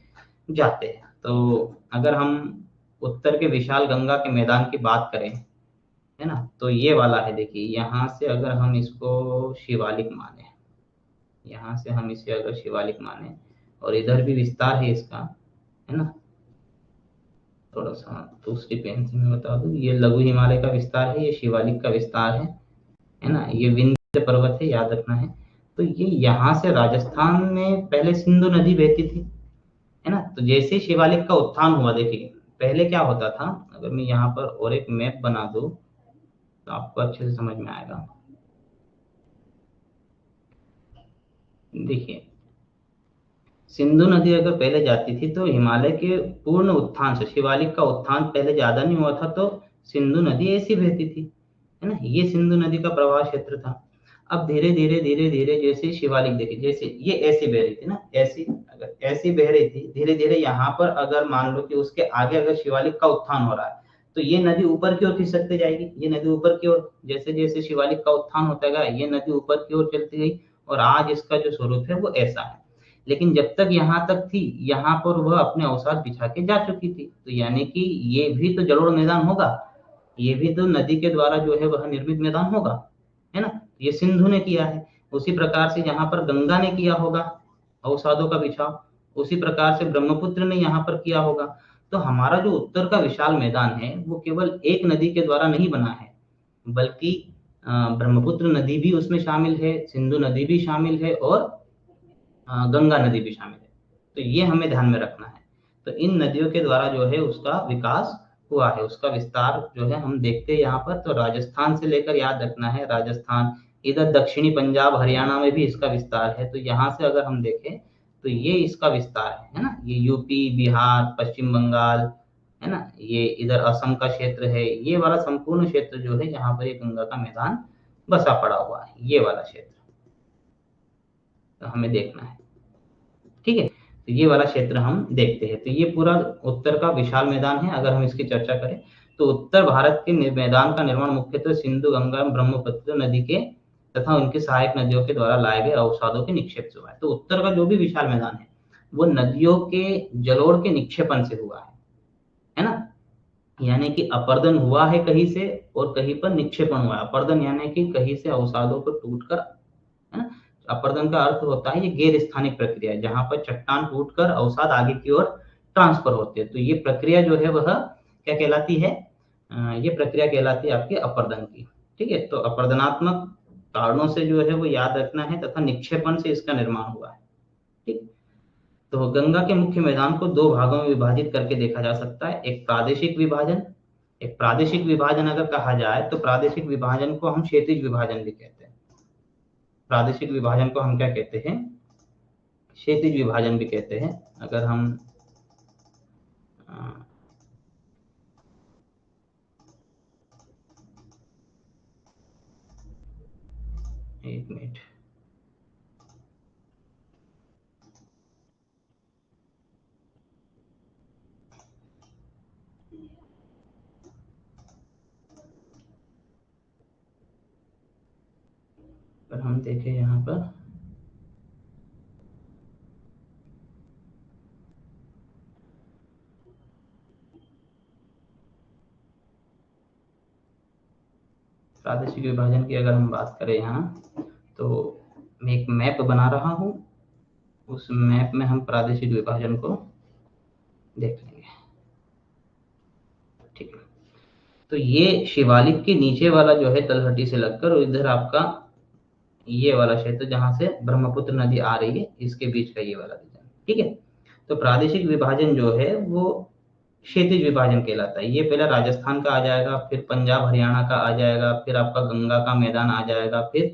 Speaker 1: जाते हैं। तो अगर हम उत्तर के विशाल गंगा के मैदान की बात करें है ना, तो ये वाला है। देखिए यहाँ से अगर हम इसको शिवालिक माने, यहाँ से हम इसे अगर शिवालिक माने, और इधर भी विस्तार है इसका है ना, थोड़ा सा दूसरी पेन से मैं बता दूं, ये लघु हिमालय का विस्तार है, ये शिवालिक का विस्तार है ना, ये विंध्य पर्वत है, याद रखना है। तो ये यहाँ से राजस्थान में पहले सिंधु नदी बहती थी है ना। तो जैसे शिवालिक का उत्थान हुआ, देखिए पहले क्या होता था, अगर मैं यहाँ पर और एक मैप बना दूं तो आपको अच्छे से समझ में आएगा। देखिए सिंधु नदी अगर पहले जाती थी तो हिमालय के पूर्ण उत्थान से, शिवालिक का उत्थान पहले ज्यादा नहीं हुआ था तो सिंधु नदी ऐसी बहती थी है ना, ये सिंधु नदी का प्रवाह क्षेत्र था। अब धीरे धीरे धीरे धीरे जैसे शिवालिक, देखिए जैसे ये ऐसी बह रही थी ना, ऐसी अगर ऐसी बह रही थी, धीरे धीरे यहाँ पर अगर मान लो कि उसके आगे अगर शिवालिक का उत्थान हो रहा है तो ये नदी ऊपर की ओर खिसकते जाएगी, ये नदी ऊपर की ओर, जैसे जैसे शिवालिक का उत्थान होता गया ये नदी ऊपर की ओर चलती गई, और आज इसका जो स्वरूप है वो ऐसा है। लेकिन जब तक यहाँ तक थी, यहाँ पर वह अपने अवसाद बिछा के जा चुकी थी, तो यानी कि ये भी तो जलोढ़ मैदान होगा, ये भी तो नदी के द्वारा जो है वह निर्मित मैदान होगा है ना। ये सिंधु ने किया है, उसी प्रकार से यहाँ पर गंगा ने किया होगा अवसादों का बिछाव, उसी प्रकार से ब्रह्मपुत्र ने यहाँ पर किया होगा। तो हमारा जो उत्तर का विशाल मैदान है वो केवल एक नदी के द्वारा नहीं बना है, बल्कि ब्रह्मपुत्र नदी भी उसमें शामिल है, सिंधु नदी भी शामिल है, और गंगा नदी भी शामिल है। तो ये हमें ध्यान में रखना है। तो इन नदियों के द्वारा जो है उसका विकास हुआ है उसका विस्तार जो है हम देखते हैं यहाँ पर। तो राजस्थान से लेकर, याद रखना है, राजस्थान, इधर दक्षिणी पंजाब हरियाणा में भी इसका विस्तार है। तो यहाँ से अगर हम देखें तो ये इसका विस्तार है ना, ये यूपी, बिहार, पश्चिम बंगाल, है ना, ये इधर असम का क्षेत्र है, ये वाला संपूर्ण क्षेत्र जो है यहाँ पर ये गंगा का मैदान बसा पड़ा हुआ है, ये वाला क्षेत्र तो हमें देखना है। ठीक है, तो ये वाला क्षेत्र हम देखते हैं। तो ये पूरा उत्तर का विशाल मैदान है। अगर हम इसकी चर्चा करें तो उत्तर भारत के मैदान का निर्माण मुख्यतः सिंधु, गंगा, ब्रह्मपुत्र नदी के तथा उनकी सहायक नदियों के द्वारा लाए गए अवसादों के निक्षेप से हुआ है। तो उत्तर का जो भी विशाल मैदान है वो नदियों के जलोढ़ के निक्षेपण से हुआ है ना। यानी कि अपर्दन हुआ है कहीं से और कहीं पर निक्षेपण हुआ है। अपर्दन यानी कि कहीं से अवसादों को टूटकर, है ना, अपर्दन का अर्थ होता है ये गैर स्थानिक प्रक्रिया है, जहां पर चट्टान टूटकर अवसाद आगे की ओर ट्रांसफर होते हैं। तो ये प्रक्रिया जो है वह क्या कहलाती है, ये प्रक्रिया कहलाती है आपके अपर्दन की। ठीक है, तो अपर्दनात्मक कारणों से जो है वो याद रखना है तथा निक्षेपण से इसका निर्माण हुआ है। ठीक, तो गंगा के मुख्य मैदान को दो भागों में विभाजित करके देखा जा सकता है। एक प्रादेशिक विभाजन, एक प्रादेशिक विभाजन अगर कहा जाए तो प्रादेशिक विभाजन को हम क्षैतिज विभाजन भी कहते हैं। प्रादेशिक विभाजन को हम क्या कहते हैं, क्षैतिज विभाजन भी कहते हैं। अगर हम एक मिनट, अगर हम देखें यहाँ पर प्रादेशिक विभाजन की अगर हम बात करें यहाँ, तो मैं एक मैप बना रहा हूँ, उस मैप में हम प्रादेशिक विभाजन को देख लेंगे। ठीक है, तो ये शिवालिक के नीचे वाला जो है तलहटी से लगकर, और इधर आपका ये वाला क्षेत्र जहां से ब्रह्मपुत्र नदी आ रही है, इसके बीच का ये वाला रीजन। ठीक है, तो प्रादेशिक विभाजन जो है वो क्षैतिज विभाजन कहलाता है। ये पहले राजस्थान का आ जाएगा, फिर पंजाब हरियाणा का आ जाएगा, फिर आपका गंगा का मैदान आ जाएगा, फिर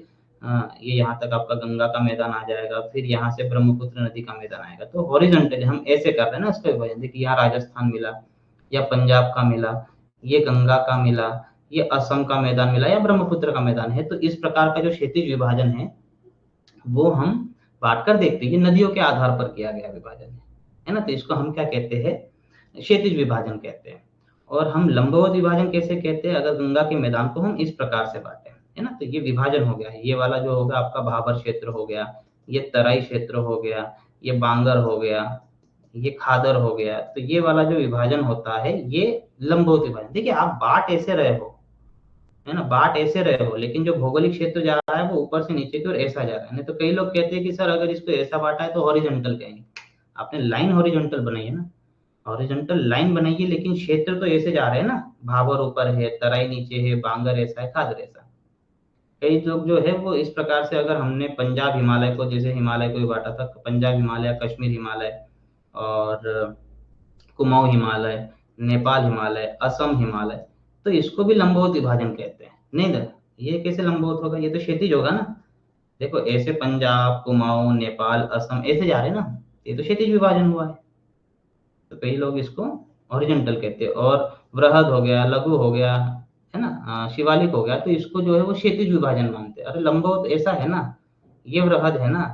Speaker 1: ये यहाँ तक आपका गंगा का मैदान आ जाएगा, फिर यहाँ से ब्रह्मपुत्र नदी का मैदान आएगा। तो हॉरिजॉन्टली हम ऐसे कर रहे हैं ना इसका विभाजन। देखिए यहाँ राजस्थान मिला, या पंजाब का मिला, ये गंगा का मिला, ये असम का मैदान मिला, या ब्रह्मपुत्र का मैदान है। तो इस प्रकार का जो क्षैतिज विभाजन है वो हम बांट कर देखते हैं। ये नदियों के आधार पर किया गया विभाजन है ना। तो इसको हम क्या कहते हैं, क्षैतिज विभाजन कहते हैं। और हम लंबवत विभाजन कैसे कहते हैं, अगर गंगा के मैदान को हम इस प्रकार से बांटे, है ना। तो ये विभाजन हो गया, ये वाला जो होगा आपका भाबर क्षेत्र हो गया, ये तराई क्षेत्र हो गया, ये बांगर हो गया, ये खादर हो गया। तो ये वाला जो विभाजन होता है ये लंबवत विभाजन। देखिए आप बांट ऐसे रहे हो, है ना, बांट ऐसे रहे हो, लेकिन जो भौगोलिक क्षेत्र जा रहा है वो ऊपर से नीचे की ओर ऐसा जा रहा है। नहीं तो कई लोग कहते हैं कि सर अगर इसको ऐसा बांटा है तो हॉरिजॉन्टल कहेंगे। आपने लाइन हॉरिजॉन्टल बनाई है ना, हॉरिजॉन्टल लाइन बनाइए, लेकिन क्षेत्र तो ऐसे जा रहे हैं ना, भाबर ऊपर है, तराई नीचे है, बांगर ऐसा है, खादर ऐसा। कई लोग जो है वो इस प्रकार से, अगर हमने पंजाब हिमालय को, जैसे हिमालय को भी बांटा था, पंजाब हिमालय, कश्मीर हिमालय, और कुमाऊं हिमालय, नेपाल हिमालय, असम हिमालय, तो इसको भी लंबवत विभाजन कहते हैं। नहीं ना, ये कैसे लंबवत होगा, ये तो क्षैतिज होगा ना। देखो ऐसे पंजाब, कुमाऊं, नेपाल, असम ऐसे जा रहे हैं ना, ये तो क्षैतिज विभाजन हुआ है। तो कई लोग इसको हॉरिजॉन्टल कहते हैं। और वृहद हो गया, लघु हो गया, है ना, शिवालिक हो गया, तो इसको जो है वो क्षैतिज विभाजन मानते हैं। अरे लंबवत ऐसा है ना, ये वृहद है ना,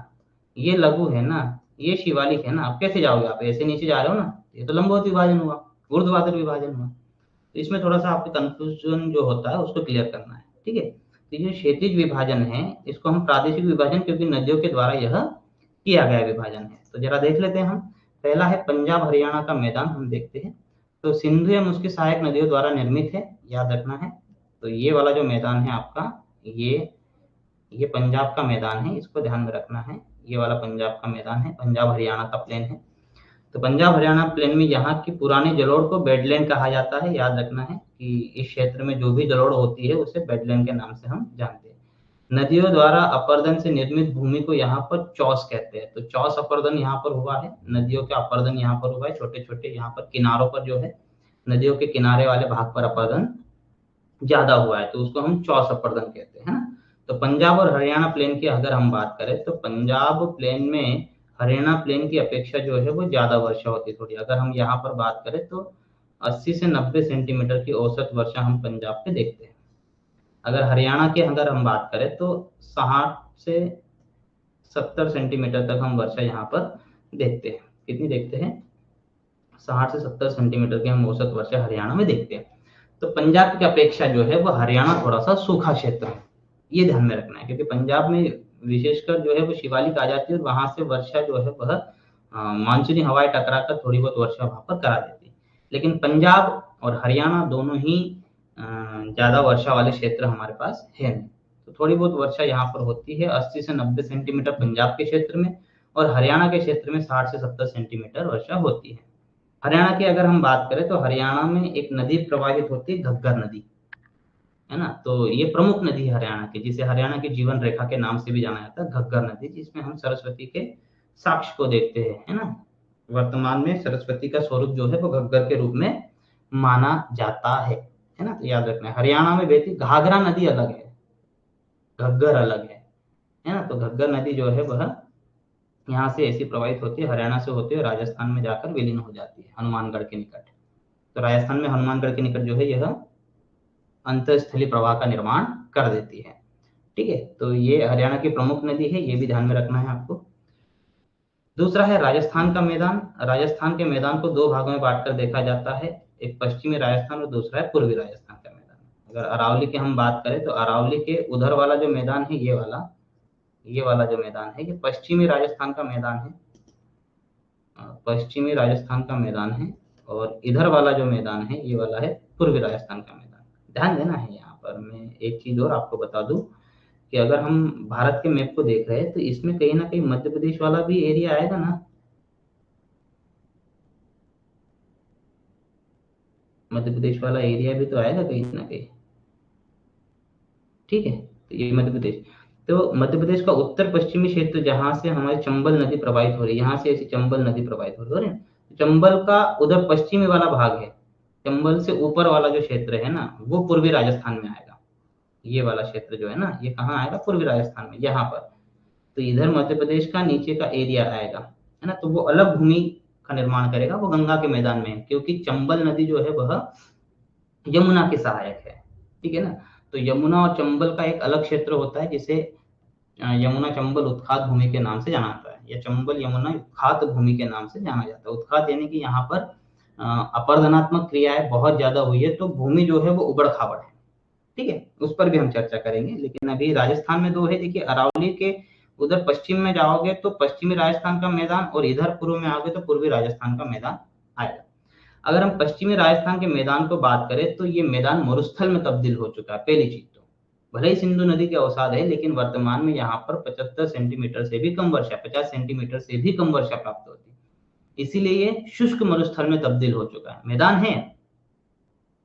Speaker 1: ये लघु है ना, ये शिवालिक है ना, आप कैसे जाओगे, आप ऐसे नीचे जा रहे हो ना, ये तो लंबवत विभाजन हुआ, ऊर्ध्वाधर विभाजन हुआ। तो इसमें थोड़ा सा आपको कंफ्यूजन जो होता है उसको क्लियर करना है। ठीक है, तो ये क्षैतिज विभाजन है, इसको हम प्रादेशिक विभाजन, क्योंकि नदियों के द्वारा यह किया गया विभाजन है। तो जरा देख लेते हैं हम। पहला है पंजाब हरियाणा का मैदान, हम देखते हैं। तो सिंधु एवं उसकी सहायक नदियों द्वारा निर्मित है, याद रखना है। तो ये वाला जो मैदान है आपका, ये पंजाब का मैदान है, इसको ध्यान में रखना है। ये वाला पंजाब का मैदान है, पंजाब हरियाणा का प्लेन है। तो पंजाब हरियाणा प्लेन में यहाँ की पुराने जलोढ़ को बेडलैंड कहा जाता है। याद रखना है कि इस क्षेत्र में जो भी जलोढ़ होती है उसे बेडलैंड के नाम से हम जानते हैं। नदियों द्वारा अपर्दन से निर्मित भूमि को यहाँ पर चौस कहते हैं। तो चौस अपर्दन यहाँ पर हुआ है, नदियों का अपर्दन यहाँ पर हुआ है, छोटे छोटे यहाँ पर किनारों पर जो है नदियों के किनारे वाले भाग पर अपरदन ज्यादा हुआ है, तो उसको हम चौस अपरदन कहते हैं ना। तो पंजाब और हरियाणा प्लेन की अगर हम बात करें तो पंजाब प्लेन में हरियाणा प्लेन की अपेक्षा जो है वो ज्यादा वर्षा होती है थोड़ी। अगर हम यहाँ पर बात करें तो 80 से 90 सेंटीमीटर की औसत वर्षा हम पंजाब पे देखते हैं। अगर हरियाणा की अगर हम बात करें तो 60 से 70 सेंटीमीटर तक हम वर्षा यहाँ पर देखते हैं। कितनी देखते हैं? 60 से 70 सेंटीमीटर की हम औसत वर्षा हरियाणा में देखते हैं। तो पंजाब की अपेक्षा जो है वो हरियाणा थोड़ा सा सूखा क्षेत्र है, ये ध्यान में रखना है, क्योंकि पंजाब में विशेषकर जो है वो शिवालिक आ जाती है और वहां से वर्षा जो है वह मानसूनी हवाएं टकरा कर थोड़ी बहुत वर्षा वहां पर करा देती है। लेकिन पंजाब और हरियाणा दोनों ही ज्यादा वर्षा वाले क्षेत्र हमारे पास है नहीं। तो थोड़ी बहुत वर्षा यहाँ पर होती है, 80 से 90 सेंटीमीटर पंजाब के क्षेत्र में, और हरियाणा के क्षेत्र में 60 से 70 सेंटीमीटर वर्षा होती है। हरियाणा की अगर हम बात करें तो हरियाणा में एक नदी प्रवाहित होती है, घग्गर नदी, है ना। तो ये प्रमुख नदी है हरियाणा की, जिसे हरियाणा की जीवन रेखा के नाम से भी जाना जाता है, घग्गर नदी, जिसमें हम सरस्वती के साक्ष्य को देखते हैं, है ना। वर्तमान में सरस्वती का स्वरूप जो है वो घग्गर के रूप में माना जाता है ना। तो याद रखना है, हरियाणा में बहती घाघरा नदी अलग है, घग्गर अलग है ना। तो घग्गर नदी जो है वह यहाँ से ऐसी प्रवाहित होती है, हरियाणा से होती है, राजस्थान में जाकर विलीन हो जाती है हनुमानगढ़ के निकट। तो राजस्थान में हनुमानगढ़ के निकट जो है यह अंतःस्थलीय प्रवाह का निर्माण कर देती है। ठीक है, तो ये हरियाणा की प्रमुख नदी है, ये भी ध्यान में रखना है आपको। दूसरा है राजस्थान का मैदान। राजस्थान के मैदान को दो भागों में बांटकर देखा जाता है, एक पश्चिमी राजस्थान और दूसरा है पूर्वी राजस्थान का मैदान। अगर अरावली की हम बात करें तो अरावली के उधर वाला जो मैदान है, ये वाला जो मैदान है, ये पश्चिमी राजस्थान का मैदान है, पश्चिमी राजस्थान का मैदान है। और इधर वाला जो मैदान है, ये वाला है पूर्वी राजस्थान का मैदान। ध्यान देना है, यहाँ पर मैं एक चीज और आपको बता दूं कि अगर हम भारत के मैप को देख रहे हैं तो इसमें कहीं ना कहीं मध्य प्रदेश वाला भी एरिया आएगा ना, मध्य प्रदेश वाला एरिया भी तो आएगा कहीं ना कहीं। ठीक है, तो ये मध्य प्रदेश, तो मध्य प्रदेश का उत्तर पश्चिमी क्षेत्र जहां से हमारी चंबल नदी प्रवाहित हो रही है, यहाँ से ऐसी चंबल नदी प्रवाहित हो रही है, चंबल का उधर पश्चिमी वाला भाग है, चंबल से ऊपर वाला जो क्षेत्र है ना वो पूर्वी राजस्थान में आएगा। ये वाला क्षेत्र जो है ना, ये कहाँ आएगा? पूर्वी राजस्थान में, यहाँ पर। तो इधर मध्य प्रदेश का नीचे का एरिया आएगा, है ना। तो वो अलग भूमि का निर्माण करेगा, वो गंगा के मैदान में है, क्योंकि चंबल नदी जो है वह यमुना के सहायक है। ठीक है ना। तो यमुना और चंबल का एक अलग क्षेत्र होता है, जिसे यमुना चंबल उत्खात भूमि के नाम से जाना जाता है, या चंबल यमुना उत्खात भूमि के नाम से जाना जाता है। उत्खात यानी कि यहाँ पर अपरदनात्मक क्रियाएं बहुत ज्यादा हुई है, तो भूमि जो है वो उबड़ खाबड़ है। ठीक है, उस पर भी हम चर्चा करेंगे। लेकिन अभी राजस्थान में दो है, देखिए अरावली के उधर पश्चिम में जाओगे तो पश्चिमी राजस्थान का मैदान, और इधर पूर्व में आओगे तो पूर्वी राजस्थान का मैदान आएगा। अगर हम पश्चिमी राजस्थान के मैदान को बात करें तो ये मैदान मरुस्थल में तब्दील हो चुका है। पहली चीज तो भले ही सिंधु नदी के अवसाद है, लेकिन वर्तमान में यहाँ पर 75 सेंटीमीटर से भी कम वर्षा, 50 सेंटीमीटर से भी कम वर्षा प्राप्त होती है, इसीलिए ये शुष्क मरुस्थल में तब्दील हो चुका है। मैदान है,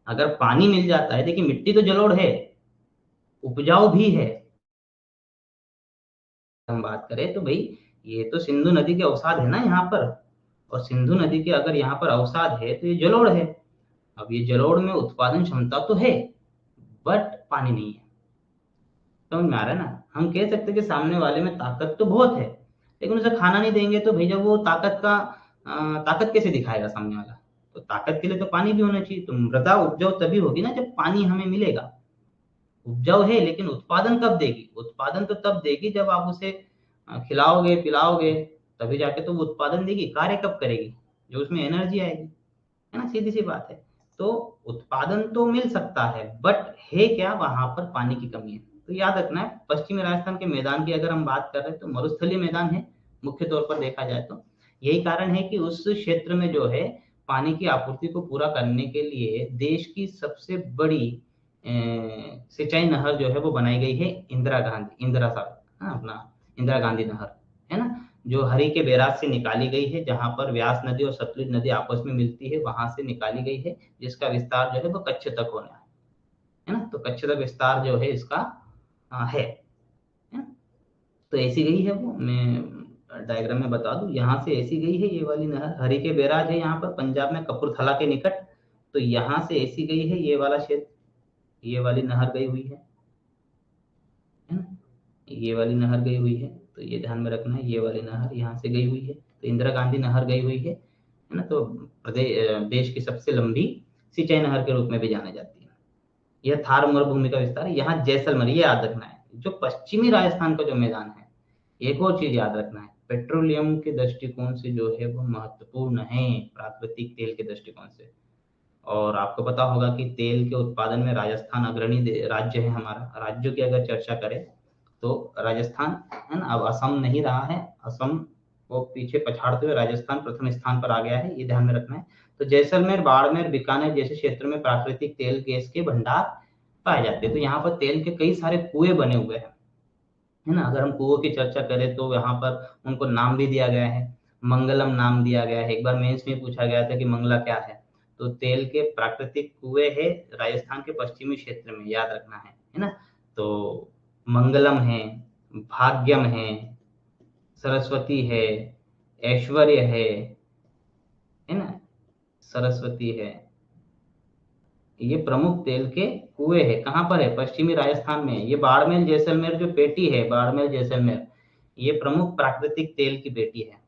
Speaker 1: अगर पानी मिल जाता है, देखिए मिट्टी तो जलोढ़ है, उपजाऊ भी है। हम बात करें तो भाई ये तो सिंधु नदी के अवसाद है ना यहाँ पर, और सिंधु नदी के अगर यहाँ पर अवसाद है तो ये जलोढ़ है। अब ये जलोढ़ में उत्पादन क्षमता तो है, बट पानी नहीं है। समझ में आ रहा है ना। हम कह सकते हैं कि सामने वाले में ताकत तो बहुत है, लेकिन उसे खाना नहीं देंगे तो भैया वो ताकत कैसे दिखाएगा सामने वाला। तो ताकत के लिए तो पानी भी होना चाहिए। तो मृदा उपजाऊ तभी होगी ना जब पानी हमें मिलेगा। उपजाऊ है लेकिन उत्पादन कब देगी? उत्पादन तो तब देगी जब आप उसे खिलाओगे पिलाओगे, तभी जाके तो वो उत्पादन देगी। कार्य कब करेगी? जो उसमें एनर्जी आएगी, है ना, सीधी सी बात है। तो उत्पादन तो मिल सकता है, बट है क्या, वहां पर पानी की कमी है। तो याद रखना है, पश्चिमी राजस्थान के मैदान की अगर हम बात कर रहे हैं तो मरुस्थलीय मैदान है मुख्य तौर पर देखा जाए तो। यही कारण है कि उस क्षेत्र में जो है पानी की आपूर्ति को पूरा करने के लिए देश की सबसे बड़ी सिंचाई नहर जो है वो बनाई गई है, इंदिरा साहब, हाँ, अपना इंदिरा गांधी नहर, है ना, जो हरी के बैराज से निकाली गई है, जहां पर व्यास नदी और सतलुज नदी आपस में मिलती है, वहां से निकाली गई है, जिसका विस्तार जो है वो कच्छ तक होना है ना। तो कच्छ तक विस्तार जो है इसका है ना। तो ऐसी गई है वो, मैं डायग्राम में बता दूं, यहाँ से ऐसी गई है ये वाली नहर, हरी के बैराज है यहाँ पर पंजाब में कपूरथला के निकट, तो यहाँ से ऐसी गई है ये वाला क्षेत्र, ये वाली नहर गई हुई है ना, ये वाली नहर गई हुई है, तो ये ध्यान में रखना है, ये वाली नहर यहाँ से गई हुई है, तो इंदिरा गांधी नहर गई हुई है ना। तो देश की सबसे लंबी सिंचाई नहर के रूप में भी जानी जाती है। यह थार मरुभूमि का विस्तार है। यहाँ जैसलमेर, ये याद रखना है, जो पश्चिमी राजस्थान का जो मैदान है, एक और चीज याद रखना है, पेट्रोलियम के दृष्टिकोण से जो है वो महत्वपूर्ण है, प्राकृतिक तेल के दृष्टिकोण से। और आपको पता होगा कि तेल के उत्पादन में राजस्थान अग्रणी राज्य है हमारा। राज्यों की अगर चर्चा करें तो राजस्थान है ना, अब असम नहीं रहा है, असम को पीछे पछाड़ते हुए राजस्थान प्रथम स्थान पर आ गया है, ये ध्यान में रखना है। तो जैसलमेर, बाड़मेर, बीकानेर जैसे क्षेत्रों में प्राकृतिक तेल गैस के भंडार पाए जाते हैं। तो यहाँ पर तेल के कई सारे कुएं बने हुए हैं, है ना। अगर हम कुओं की चर्चा करें तो यहाँ पर उनको नाम भी दिया गया है, मंगलम नाम दिया गया है। एक बार मेंस में पूछा गया था कि मंगला क्या है, तो तेल के प्राकृतिक कुएं है राजस्थान के पश्चिमी क्षेत्र में, याद रखना है ना। तो मंगलम है, भाग्यम है, सरस्वती है, ऐश्वर्य है ना, सरस्वती है। ये प्रमुख तेल के कुएं है, कहाँ पर है, पश्चिमी राजस्थान में। ये बाड़मेर जैसलमेर जो पेटी है, बाड़मेर जैसलमेर, ये प्रमुख प्राकृतिक तेल की पेटी है।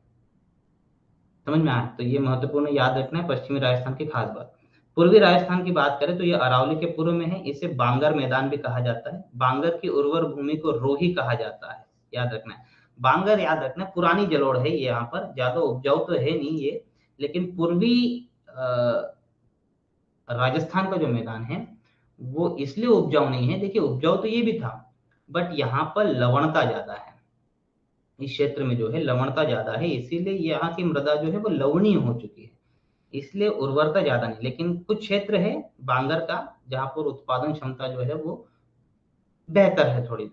Speaker 1: समझ में आया, तो ये महत्वपूर्ण याद रखना है, पश्चिमी राजस्थान की खास बात। पूर्वी राजस्थान की बात करें तो ये अरावली के पूर्व में है, इसे बांगर मैदान भी कहा जाता है। बांगर की उर्वर भूमि को रोही कहा जाता है, याद रखना है। बांगर याद रखना है, पुरानी जलोढ़ है ये, यहाँ पर ज्यादा उपजाऊ तो है नहीं ये, लेकिन पूर्वी राजस्थान का जो मैदान है वो इसलिए उपजाऊ नहीं है, देखिए उपजाऊ तो ये भी था, बट यहाँ पर लवणता ज्यादा है, इस क्षेत्र में जो है लवणता ज्यादा है, इसीलिए यहाँ की मृदा जो है वो लवणीय हो चुकी है, इसलिए उर्वरता ज्यादा नहीं। लेकिन कुछ क्षेत्र है बांगर का जहाँ पर उत्पादन क्षमता जो है वो बेहतर है, थोड़ी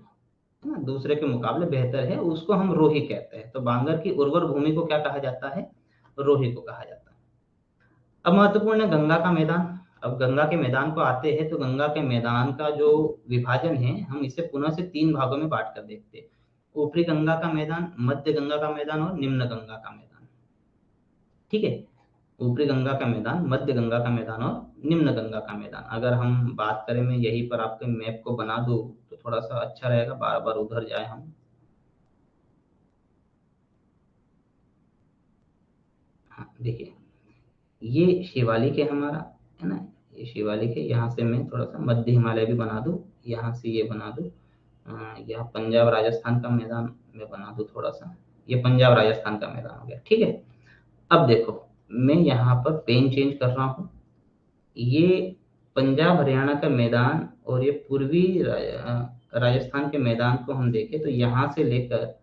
Speaker 1: है ना, दूसरे के मुकाबले बेहतर है, उसको हम रोही कहते हैं। तो बांगर की उर्वर भूमि को क्या कहा जाता है, रोही को कहा जाता है। अब महत्वपूर्ण है गंगा का मैदान। अब गंगा के मैदान को आते हैं, तो गंगा के मैदान का जो विभाजन है हम इसे पुनः से 3 भागों में बांट कर देखते हैं। ऊपरी गंगा का मैदान, मध्य गंगा का मैदान और निम्न गंगा का मैदान। ठीक है, ऊपरी गंगा का मैदान, मध्य गंगा का मैदान और निम्न गंगा का मैदान। अगर हम बात करें, मैं यहीं पर आपके मैप को बना दूं तो थोड़ा सा अच्छा रहेगा, बार बार उधर जाए हम। हाँ देखिए, ये शिवालिक है हमारा, है ना, ये शिवालिक है। यहाँ से मैं थोड़ा सा मध्य हिमालय भी बना दूं, यहाँ से ये बना दूं, यहाँ पंजाब राजस्थान का मैदान मैं बना दूं थोड़ा सा, ये पंजाब राजस्थान का मैदान हो गया। ठीक है, अब देखो मैं यहाँ पर पेन चेंज कर रहा हूँ, ये पंजाब हरियाणा का मैदान और ये पूर्वी राजस्थान के मैदान को हम देखें तो यहाँ से लेकर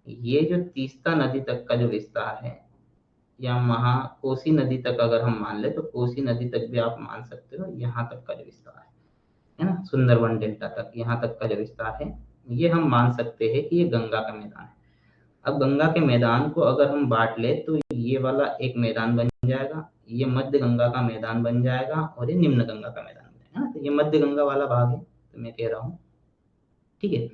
Speaker 1: ये जो तीस्ता नदी तक का जो विस्तार है, या महा कोसी नदी तक अगर हम मान ले तो कोसी नदी तक भी आप मान सकते हो, यहाँ तक का जो विस्तार है ना, सुंदरवन डेल्टा तक, यहाँ तक का जो विस्तार है, ये हम मान सकते हैं कि ये गंगा का मैदान है। अब गंगा के मैदान को अगर हम बांट ले तो ये वाला एक मैदान बन जाएगा, ये मध्य गंगा का मैदान बन जाएगा और ये निम्न गंगा का मैदान बन जाएगा ना। तो ये मध्य गंगा वाला भाग है, तो मैं कह रहा हूँ। ठीक है,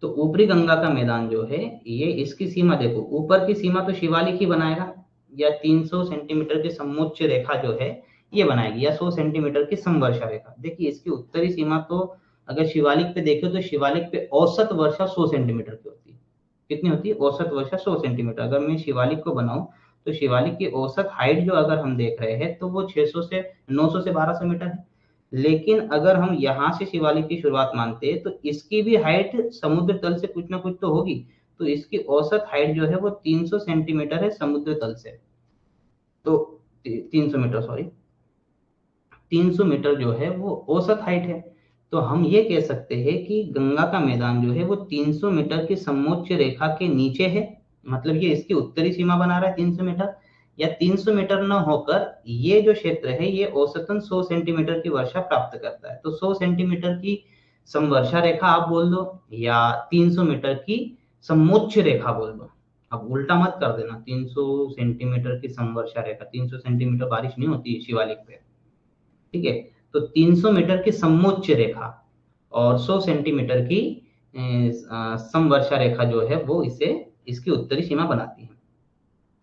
Speaker 1: तो ऊपरी गंगा का मैदान जो है, ये इसकी सीमा देखो, ऊपर की सीमा तो शिवालिक ही बनाएगा, या 300 सेंटीमीटर की समोच्च रेखा जो है ये बनाएगी, या 100 सेंटीमीटर की समवर्षा रेखा। देखिए इसकी उत्तरी सीमा तो अगर शिवालिक पे देखो तो शिवालिक पे औसत वर्षा 100 सेंटीमीटर की होती है। कितनी होती है, औसत वर्षा 100 सेंटीमीटर। अगर मैं शिवालिक को बनाऊं तो शिवालिक की औसत हाइट जो अगर हम देख रहे हैं तो वो 600 से 900 से 1200 मीटर है। लेकिन अगर हम यहाँ से शिवालिक की शुरुआत मानते हैं तो इसकी भी हाइट समुद्र तल से कुछ ना कुछ तो होगी, तो इसकी औसत हाइट जो है वो 300 सेंटीमीटर है समुद्र तल से। तो 300 मीटर, सॉरी 300 मीटर जो है वो औसत हाइट है। तो हम ये कह सकते हैं कि गंगा का मैदान जो है वो 300 मीटर की समोच्च रेखा के नीचे है, मतलब ये इसकी उत्तरी सीमा बना रहा है 300 मीटर, या 300 मीटर न होकर ये जो क्षेत्र है ये औसतन 100 सेंटीमीटर की वर्षा प्राप्त करता है। तो 100 सेंटीमीटर की समवर्षा रेखा आप बोल दो, या 300 मीटर की समोच्च रेखा बोल दो। अब उल्टा मत कर देना, 300 सेंटीमीटर की समवर्षा रेखा, 300 सेंटीमीटर बारिश नहीं होती है शिवालिक पे। ठीक है, तो 300 मीटर की समोच्च रेखा और 100 सेंटीमीटर की समवर्षा रेखा जो है वो इसे इसकी उत्तरी सीमा बनाती है।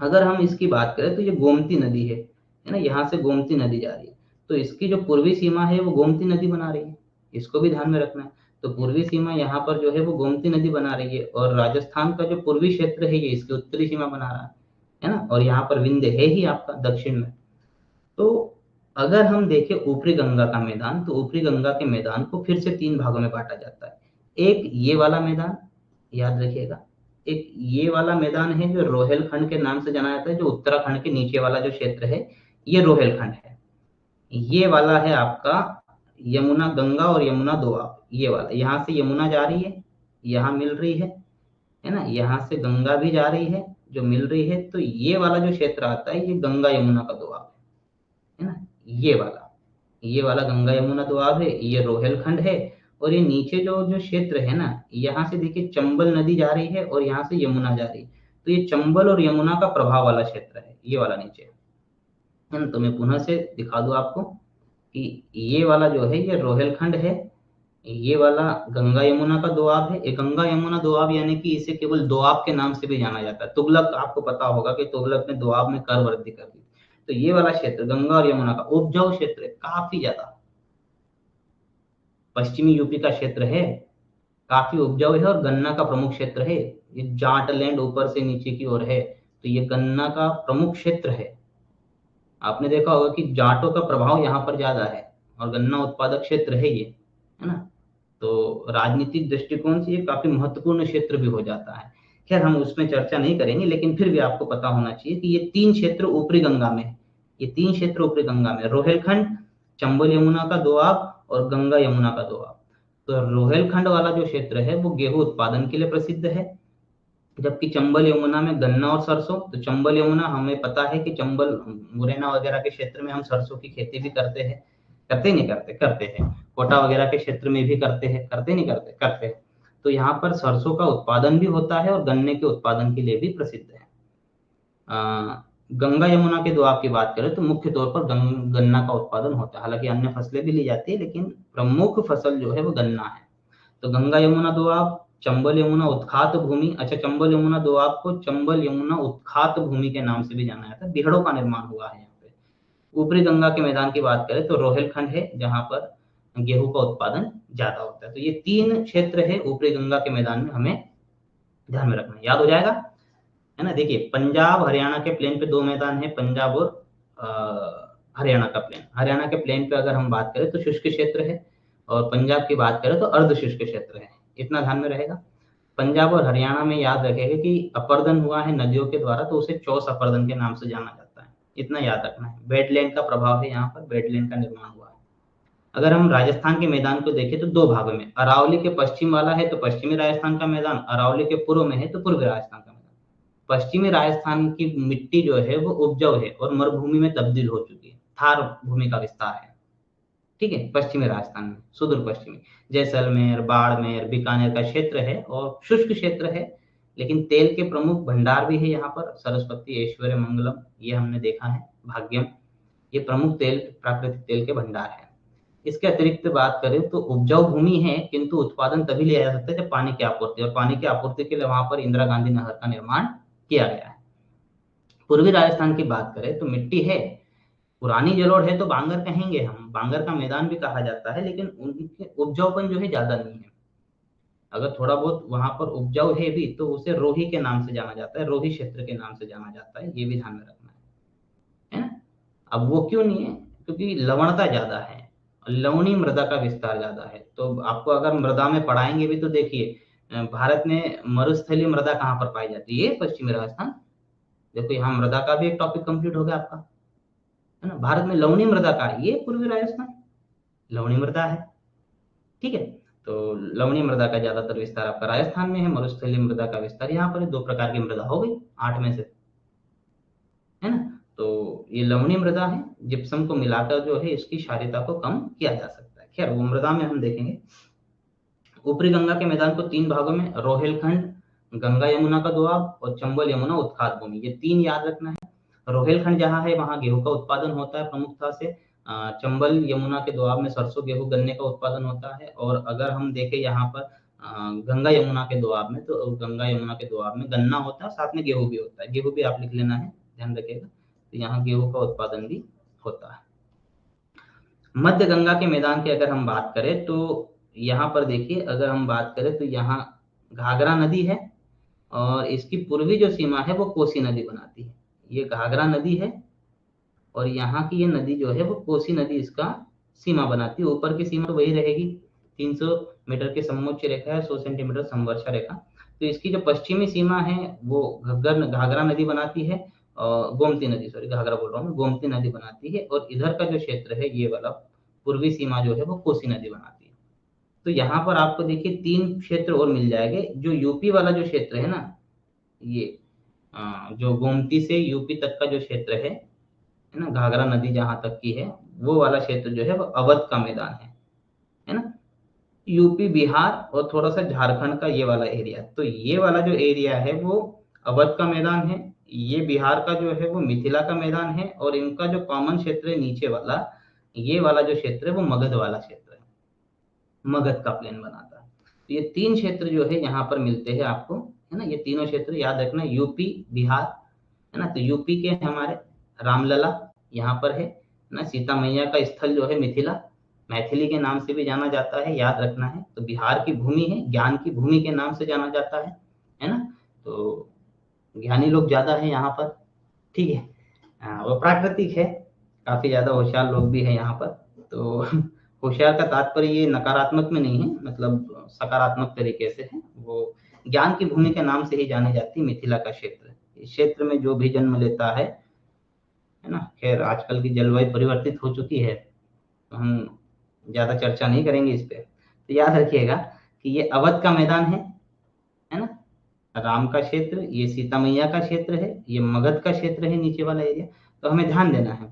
Speaker 1: अगर हम इसकी बात करें तो ये गोमती नदी है ना, यहाँ से गोमती नदी जा रही है, तो इसकी जो पूर्वी सीमा है वो गोमती नदी बना रही है, इसको भी ध्यान में रखना है। तो पूर्वी सीमा यहाँ पर जो है वो गोमती नदी बना रही है, और राजस्थान का जो पूर्वी क्षेत्र है ये इसकी उत्तरी सीमा बना रहा है ना, और यहाँ पर विंध्य है ही आपका दक्षिण में। तो अगर हम देखें ऊपरी गंगा का मैदान, तो ऊपरी गंगा के मैदान को फिर से 3 भागों में बांटा जाता है। एक ये वाला मैदान, याद रखिएगा, एक ये वाला मैदान है जो रोहेलखंड के नाम से जाना जाता है, जो उत्तराखंड के नीचे वाला जो क्षेत्र है ये रोहेलखंड है। ये वाला है आपका यमुना, गंगा और यमुना दोआब, ये वाला, यहाँ से यमुना जा रही है, यहाँ मिल रही है ना, यहाँ से गंगा भी जा रही है जो मिल रही है, तो ये वाला जो क्षेत्र आता है ये गंगा यमुना का दोआब है ना, ये वाला गंगा यमुना दोआब है, ये रोहेलखंड है। और ये नीचे जो जो क्षेत्र है ना, यहाँ से देखिए चंबल नदी जा रही है और यहाँ से यमुना जा रही है, तो ये चंबल और यमुना का प्रभाव वाला क्षेत्र है, ये वाला नीचे है ना। तो मैं पुनः से दिखा दूं आपको कि ये वाला जो है ये रोहेलखंड है, ये वाला गंगा यमुना का दोआब है। ये गंगा यमुना दोआब यानी कि इसे केवल दोआब के नाम से भी जाना जाता है। तुगलक, आपको पता होगा कि तुगलक ने दोआब में कर वृद्धि कर दी। तो ये वाला क्षेत्र गंगा और यमुना का उपजाऊ क्षेत्र है काफी ज्यादा, पश्चिमी यूपी का क्षेत्र है, काफी उपजाऊ है और गन्ना का प्रमुख क्षेत्र है। ये जाट लैंड ऊपर से नीचे की ओर है, तो ये गन्ना का प्रमुख क्षेत्र है। आपने देखा होगा कि जाटों का प्रभाव यहाँ पर ज्यादा है और गन्ना उत्पादक क्षेत्र है ये, है ना। तो राजनीतिक दृष्टिकोण से ये काफी महत्वपूर्ण क्षेत्र भी हो जाता है। खैर हम उसमें चर्चा नहीं करेंगे, लेकिन फिर भी आपको पता होना चाहिए कि ये 3 क्षेत्र ऊपरी गंगा में है। ये 3 क्षेत्र ऊपरी गंगा में, रोहेलखंड, चंबल यमुना का दोआब और गंगा यमुना का दोआब। तो रोहेलखंड वाला जो क्षेत्र है वो गेहूं उत्पादन के लिए प्रसिद्ध है, जबकि चंबल यमुना में गन्ना और सरसों। तो चंबल यमुना हमें पता है कि चंबल मुरैना वगैरह के क्षेत्र में हम सरसों की खेती भी करते हैं, करते नहीं करते, करते हैं। कोटा वगैरह के क्षेत्र में भी करते हैं, करते नहीं करते, करते हैं। तो यहाँ पर सरसों का उत्पादन भी होता है और गन्ने के उत्पादन के लिए भी प्रसिद्ध है। गंगा यमुना के दोआब की बात करें तो मुख्य तौर पर गन्ना का उत्पादन होता है, हालांकि अन्य फसलें भी ली जाती है, लेकिन प्रमुख फसल जो है वो गन्ना है। तो गंगा यमुना दोआब, चंबल यमुना उत्खात भूमि। अच्छा, चंबल यमुना दोआब को चंबल यमुना उत्खात भूमि के नाम से भी जाना जाता है, बिहड़ों का निर्माण हुआ है यहाँ पे। ऊपरी गंगा के मैदान की बात करें तो रोहेलखंड है, जहां पर गेहूं का उत्पादन ज्यादा होता है। तो ये 3 क्षेत्र है ऊपरी गंगा के मैदान में, हमें ध्यान में रखना, याद हो जाएगा, है ना। देखिए पंजाब हरियाणा के प्लेन पे 2 मैदान है, पंजाब और हरियाणा का प्लेन। हरियाणा के प्लेन पे अगर हम बात करें तो शुष्क क्षेत्र है, और पंजाब की बात करें तो अर्ध शुष्क क्षेत्र है, इतना ध्यान में रहेगा। पंजाब और हरियाणा में याद रखेगा कि अपर्दन हुआ है नदियों के द्वारा, तो उसे चौस अपर्दन के नाम से जाना जाता है, इतना याद रखना है। वेटलैंड का प्रभाव है, यहाँ पर वेटलैंड का निर्माण हुआ है। अगर हम राजस्थान के मैदान को देखें तो 2 भागों में, अरावली के पश्चिम वाला है तो पश्चिमी राजस्थान का मैदान, अरावली के पूर्व में है तो पूर्वी राजस्थान का मैदान। पश्चिमी राजस्थान की मिट्टी जो है वो उपजाऊ है और मरुभूमि में तब्दील हो चुकी है, थार भूमि का विस्तार है, ठीक है। पश्चिमी राजस्थान में सुदूर पश्चिमी जैसलमेर, बाड़मेर, बीकानेर का क्षेत्र है और शुष्क क्षेत्र है, लेकिन तेल के प्रमुख भंडार भी है यहाँ पर, सरस्वती, ऐश्वर्य, मंगलम, ये हमने देखा है, भाग्यम, ये प्रमुख तेल, प्राकृतिक तेल के भंडार है। इसके अतिरिक्त बात करें तो उपजाऊ भूमि है, किंतु उत्पादन तभी लिया जा सकता है जब पानी की आपूर्ति, और पानी की आपूर्ति के लिए वहां पर इंदिरा गांधी नहर का निर्माण किया गया है। पूर्वी राजस्थान की बात करें तो मिट्टी है, पुरानी जलोढ़ है तो बांगर कहेंगे हम, बांगर का मैदान भी कहा जाता है, लेकिन उनके उपजाऊपन जो है ज्यादा नहीं है। अगर थोड़ा बहुत वहां पर उपजाऊ है भी तो उसे रोही के नाम से जाना जाता है, रोही क्षेत्र के नाम से जाना जाता है, ये भी ध्यान में रखना है ना। अब वो क्यों नहीं है, क्योंकि लवणता ज्यादा है, लवणीय मृदा का विस्तार ज्यादा है। तो आपको अगर मृदा में पढ़ाएंगे भी तो देखिए, भारत में मरुस्थलीय मृदा कहाँ पर पाई जाती है, पश्चिमी राजस्थान। देखो यहाँ मृदा का भी एक टॉपिक कंप्लीट हो गया आपका, है ना। भारत में लवणीय मृदा का, ये पूर्वी राजस्थान लवणीय मृदा है, ठीक है। तो लवणीय मृदा का ज्यादातर विस्तार आपका राजस्थान में है, मरुस्थलीय मृदा का विस्तार यहाँ पर 2 प्रकार की मृदा हो गई 8 में से, है ना। तो ये लवणीय मृदा है, जिप्सम को मिलाकर जो है इसकी क्षारीयता को कम किया जा सकता है। खैर वो मृदा में हम देखेंगे। ऊपरी गंगा के मैदान को 3 भागों में, रोहेलखंड, गंगा यमुना का दोआब और चंबल यमुना उत्खात भूमि, ये 3 याद रखना है। रोहेलखंड जहाँ है वहाँ गेहूं का उत्पादन होता है प्रमुखता से, चंबल यमुना के दोआब में सरसों, गेहूं, गन्ने का उत्पादन होता है। और अगर हम देखें यहाँ पर गंगा यमुना के दोआब में, तो गंगा यमुना के दोआब में गन्ना होता है, साथ में गेहूं भी होता है, गेहूं भी आप लिख लेना है, ध्यान रखिएगा। तो यहाँ गेहूं का उत्पादन भी होता है। मध्य गंगा के मैदान की अगर हम बात करें तो यहाँ पर देखिए, अगर हम बात करें तो यहाँ घाघरा नदी है और इसकी पूर्वी जो सीमा है वो कोसी नदी बनाती है। ये घाघरा नदी है और यहाँ की ये नदी जो है वो कोसी नदी इसका सीमा बनाती है। ऊपर की सीमा तो वही रहेगी, 300 मीटर की समोच्च रेखा है, 100 सेंटीमीटर समवर्षा रेखा। तो इसकी जो पश्चिमी सीमा है वो घग्गर घाघरा नदी बनाती है, और गोमती नदी, सॉरी घाघरा बोल रहा हूँ मैं, गोमती नदी बनाती है। और इधर का जो क्षेत्र है ये वाला पूर्वी सीमा जो है वो कोसी नदी बनाती है। तो यहाँ पर आपको देखिए 3 क्षेत्र और मिल जाएंगे। जो यूपी वाला जो क्षेत्र है ना, ये जो गोमती से यूपी तक का जो क्षेत्र है ना, घाघरा नदी जहां तक की है, वो वाला क्षेत्र जो है वो अवध का मैदान है ना। यूपी बिहार और थोड़ा सा झारखंड का ये वाला एरिया, तो ये वाला जो एरिया है वो अवध का मैदान है। ये बिहार का जो है वो मिथिला का मैदान है, और इनका जो कॉमन क्षेत्र है नीचे वाला, ये वाला जो क्षेत्र है वो मगध वाला क्षेत्र है, मगध का प्लेन बनाता है। तो ये 3 क्षेत्र जो है यहाँ पर मिलते हैं आपको, है ना। ये तीनों क्षेत्र याद रखना, यूपी बिहार, है ना। तो यूपी के हमारे रामलला यहाँ पर है ना। सीता मैया का स्थल जो है मिथिला, मैथिली के नाम से भी जाना जाता है, याद रखना है। तो बिहार की भूमि है, ज्ञान की भूमि के नाम से जाना जाता है ना। तो ज्ञानी लोग ज्यादा है यहाँ पर, ठीक है। वो प्राकृतिक है, काफी ज्यादा होशियार लोग भी है यहाँ पर। तो होशियार का तात्पर्य ये नकारात्मक में नहीं है, मतलब सकारात्मक तरीके से है। वो ज्ञान की भूमि के नाम से ही जानी जाती है मिथिला का क्षेत्र। इस क्षेत्र में जो भी जन्म लेता है ना। खैर आजकल की जलवायु परिवर्तित हो चुकी है, तो हम ज्यादा चर्चा नहीं करेंगे इस पे। तो याद रखिएगा कि ये अवध का मैदान है ना। राम का क्षेत्र, ये सीता मैया का क्षेत्र है, ये मगध का क्षेत्र है नीचे वाला एरिया। तो हमें ध्यान देना है।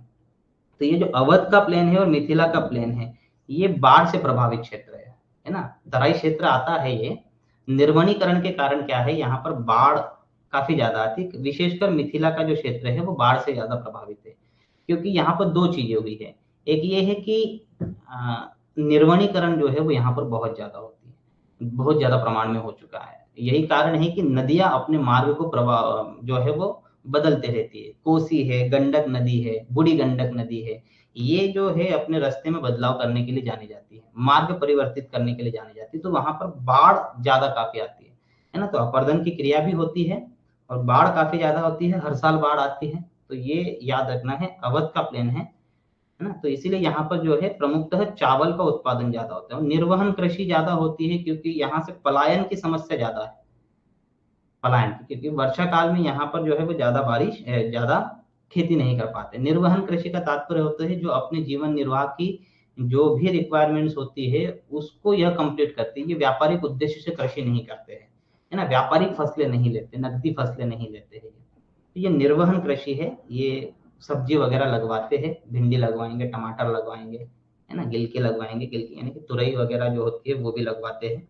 Speaker 1: तो ये जो अवध का प्लेन है और मिथिला का प्लेन है, ये बाढ़ से प्रभावित क्षेत्र है ना। तराई क्षेत्र आता है ये। निर्वनीकरण के कारण क्या है, यहाँ पर बाढ़ काफी ज्यादा आती है। विशेषकर मिथिला का जो क्षेत्र है वो बाढ़ से ज्यादा प्रभावित है, क्योंकि यहाँ पर 2 चीजें हुई है। एक ये है कि निर्वनीकरण जो है वो यहाँ पर बहुत ज्यादा होती है, बहुत ज्यादा प्रमाण में हो चुका है। यही कारण है कि नदियां अपने मार्ग को प्रभाव जो है वो बदलते रहती है। कोसी है, गंडक नदी है, बूढ़ी गंडक नदी है, ये जो है अपने रास्ते में बदलाव करने के लिए जानी जाती है, मार्ग परिवर्तित करने के लिए जानी जाती है। तो वहां पर बाढ़ ज्यादा काफी आती है ना। तो अपर्दन की क्रिया भी होती है और बाढ़ काफी ज्यादा होती है, हर साल बाढ़ आती है। तो ये याद रखना है, अवध का प्लेन है ना। तो इसीलिए यहाँ पर जो है प्रमुखतः चावल का उत्पादन ज्यादा होता है और निर्वहन कृषि ज्यादा होती है, क्योंकि यहाँ से पलायन की समस्या ज्यादा है। पलायन की, क्योंकि वर्षा काल में यहाँ पर जो है वो ज्यादा बारिश, ज्यादा खेती नहीं कर पाते। निर्वहन कृषि का तात्पर्य होता है जो अपने जीवन निर्वाह की जो भी रिक्वायरमेंट्स होती है उसको यह कंप्लीट करती है। ये व्यापारिक उद्देश्य से कृषि नहीं करते हैं, है ना। व्यापारिक फसलें नहीं लेते, नकदी फसलें नहीं लेते हैं। तो ये निर्वहन कृषि है। ये सब्जी वगैरह लगवाते हैं, भिंडी लगवाएंगे, टमाटर लगवाएंगे, है ना। गिलके लगवाएंगे, गिलके यानी कि तुरई वगैरह जो होती है वो भी लगवाते हैं।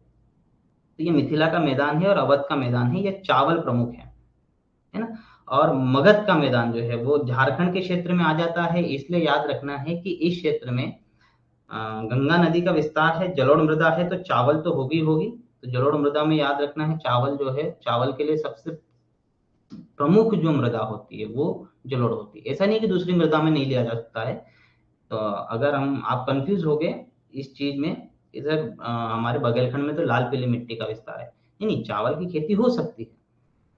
Speaker 1: तो ये मिथिला का मैदान है और अवध का मैदान है, ये चावल प्रमुख है ना। और मगध का मैदान जो है वो झारखंड के क्षेत्र में आ जाता है। इसलिए याद रखना है कि इस क्षेत्र में गंगा नदी का विस्तार है, जलोढ़ मृदा है, तो चावल तो होगी होगी। तो जलोढ़ मृदा में याद रखना है चावल जो है, चावल के लिए सबसे प्रमुख जो मृदा होती है वो जलोढ़ होती है। ऐसा नहीं कि दूसरी मृदा में नहीं लिया जा सकता है। तो अगर हम आप कंफ्यूज हो गए इस चीज में, इधर हमारे बघेलखंड में तो लाल पीली मिट्टी का विस्तार है। नहीं, चावल की खेती हो सकती है,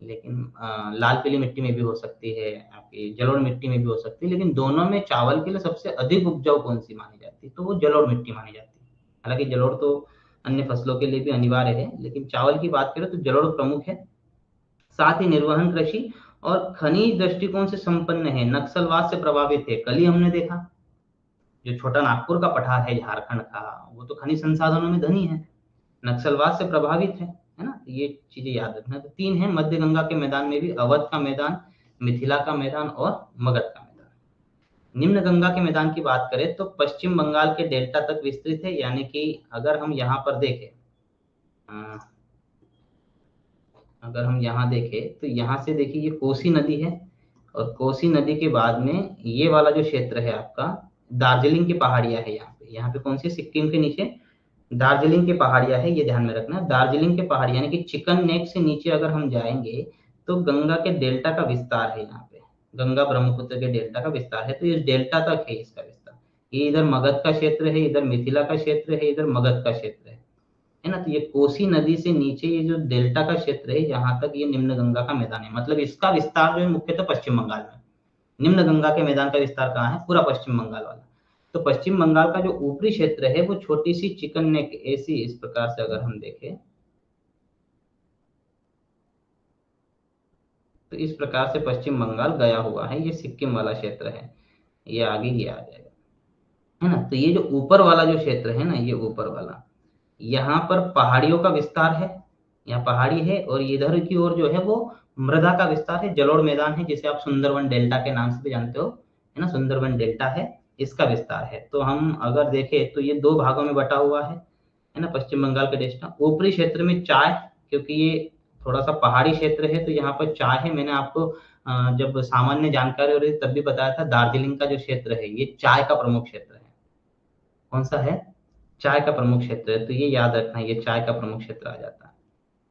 Speaker 1: लेकिन लाल पीली मिट्टी में भी हो सकती है, आपकी जलोढ़ मिट्टी में भी हो सकती है। लेकिन दोनों में चावल के लिए सबसे अधिक उपजाऊ कौन सी मानी जाती है, तो वो जलोढ़ मिट्टी मानी जाती है। हालांकि जलोढ़ तो अन्य फसलों के लिए भी अनिवार्य है, लेकिन चावल की बात करें तो जलोढ़ प्रमुख है। साथ ही निर्वहन कृषि और खनिज दृष्टिकोण से संपन्न है, नक्सलवाद से प्रभावित है। कल ही हमने देखा जो छोटा नागपुर का पठार है झारखंड का, वो तो खनिज संसाधनों में धनी है, नक्सलवाद से प्रभावित है ना। तो ये चीजें याद रखना। तो 3 है मध्य गंगा के मैदान में भी, अवध का मैदान, मिथिला का मैदान और मगध का मैदान। निम्न गंगा के मैदान की बात करें तो पश्चिम बंगाल के डेल्टा तक विस्तृत है। यानी कि अगर हम यहाँ पर देखें, अगर हम यहाँ देखें तो यहाँ से देखिए ये कोसी नदी है, और कोसी नदी के बाद में ये वाला जो क्षेत्र है आपका, दार्जिलिंग की पहाड़ियां है। यहाँ पे कौन सी, सिक्किम के नीचे दार्जिलिंग की पहाड़ियां है, ये ध्यान में रखना। दार्जिलिंग के पहाड़ियां यानी कि चिकन नेक से नीचे अगर हम जाएंगे तो गंगा के डेल्टा का विस्तार है। यहाँ पे गंगा ब्रह्मपुत्र के डेल्टा का विस्तार है, तो इस डेल्टा तक है इसका विस्तार। ये इधर मगध का क्षेत्र है, इधर मिथिला का क्षेत्र है, इधर मगध का क्षेत्र है ना। तो ये कोसी नदी से नीचे ये जो डेल्टा का क्षेत्र है, यहाँ तक ये निम्न गंगा का मैदान है। मतलब इसका विस्तार जो है मुख्यतः पश्चिम बंगाल में। निम्न गंगा के मैदान का विस्तार कहाँ है? पूरा पश्चिम बंगाल वाला। तो पश्चिम बंगाल का जो ऊपरी क्षेत्र है वो छोटी सी चिकन नेक ऐसी, इस प्रकार से अगर हम देखें तो इस प्रकार से पश्चिम बंगाल गया हुआ है। ये सिक्किम वाला क्षेत्र है, ये आगे ये आ जाएगा, है ना। तो ये जो ऊपर वाला जो क्षेत्र है ना, ये ऊपर वाला, यहाँ पर पहाड़ियों का विस्तार है, यहाँ पहाड़ी है, और इधर की ओर जो है वो मृदा का विस्तार है, जलोढ़ मैदान है, जिसे आप सुंदरवन डेल्टा के नाम से भी जानते हो, है ना। सुंदरवन डेल्टा है, इसका विस्तार है। तो हम अगर देखें तो ये दो भागों में बटा हुआ है ना, पश्चिम बंगाल का देश का। ऊपरी क्षेत्र में चाय, क्योंकि ये थोड़ा सा पहाड़ी क्षेत्र है तो यहाँ पर चाय है। मैंने आपको जब सामान्य जानकारी हो रही थी तब भी बताया था, दार्जिलिंग का जो क्षेत्र है ये चाय का प्रमुख क्षेत्र है। कौन सा है? चाय का प्रमुख क्षेत्र है। तो ये याद रखना, ये चाय का प्रमुख क्षेत्र आ जाता है।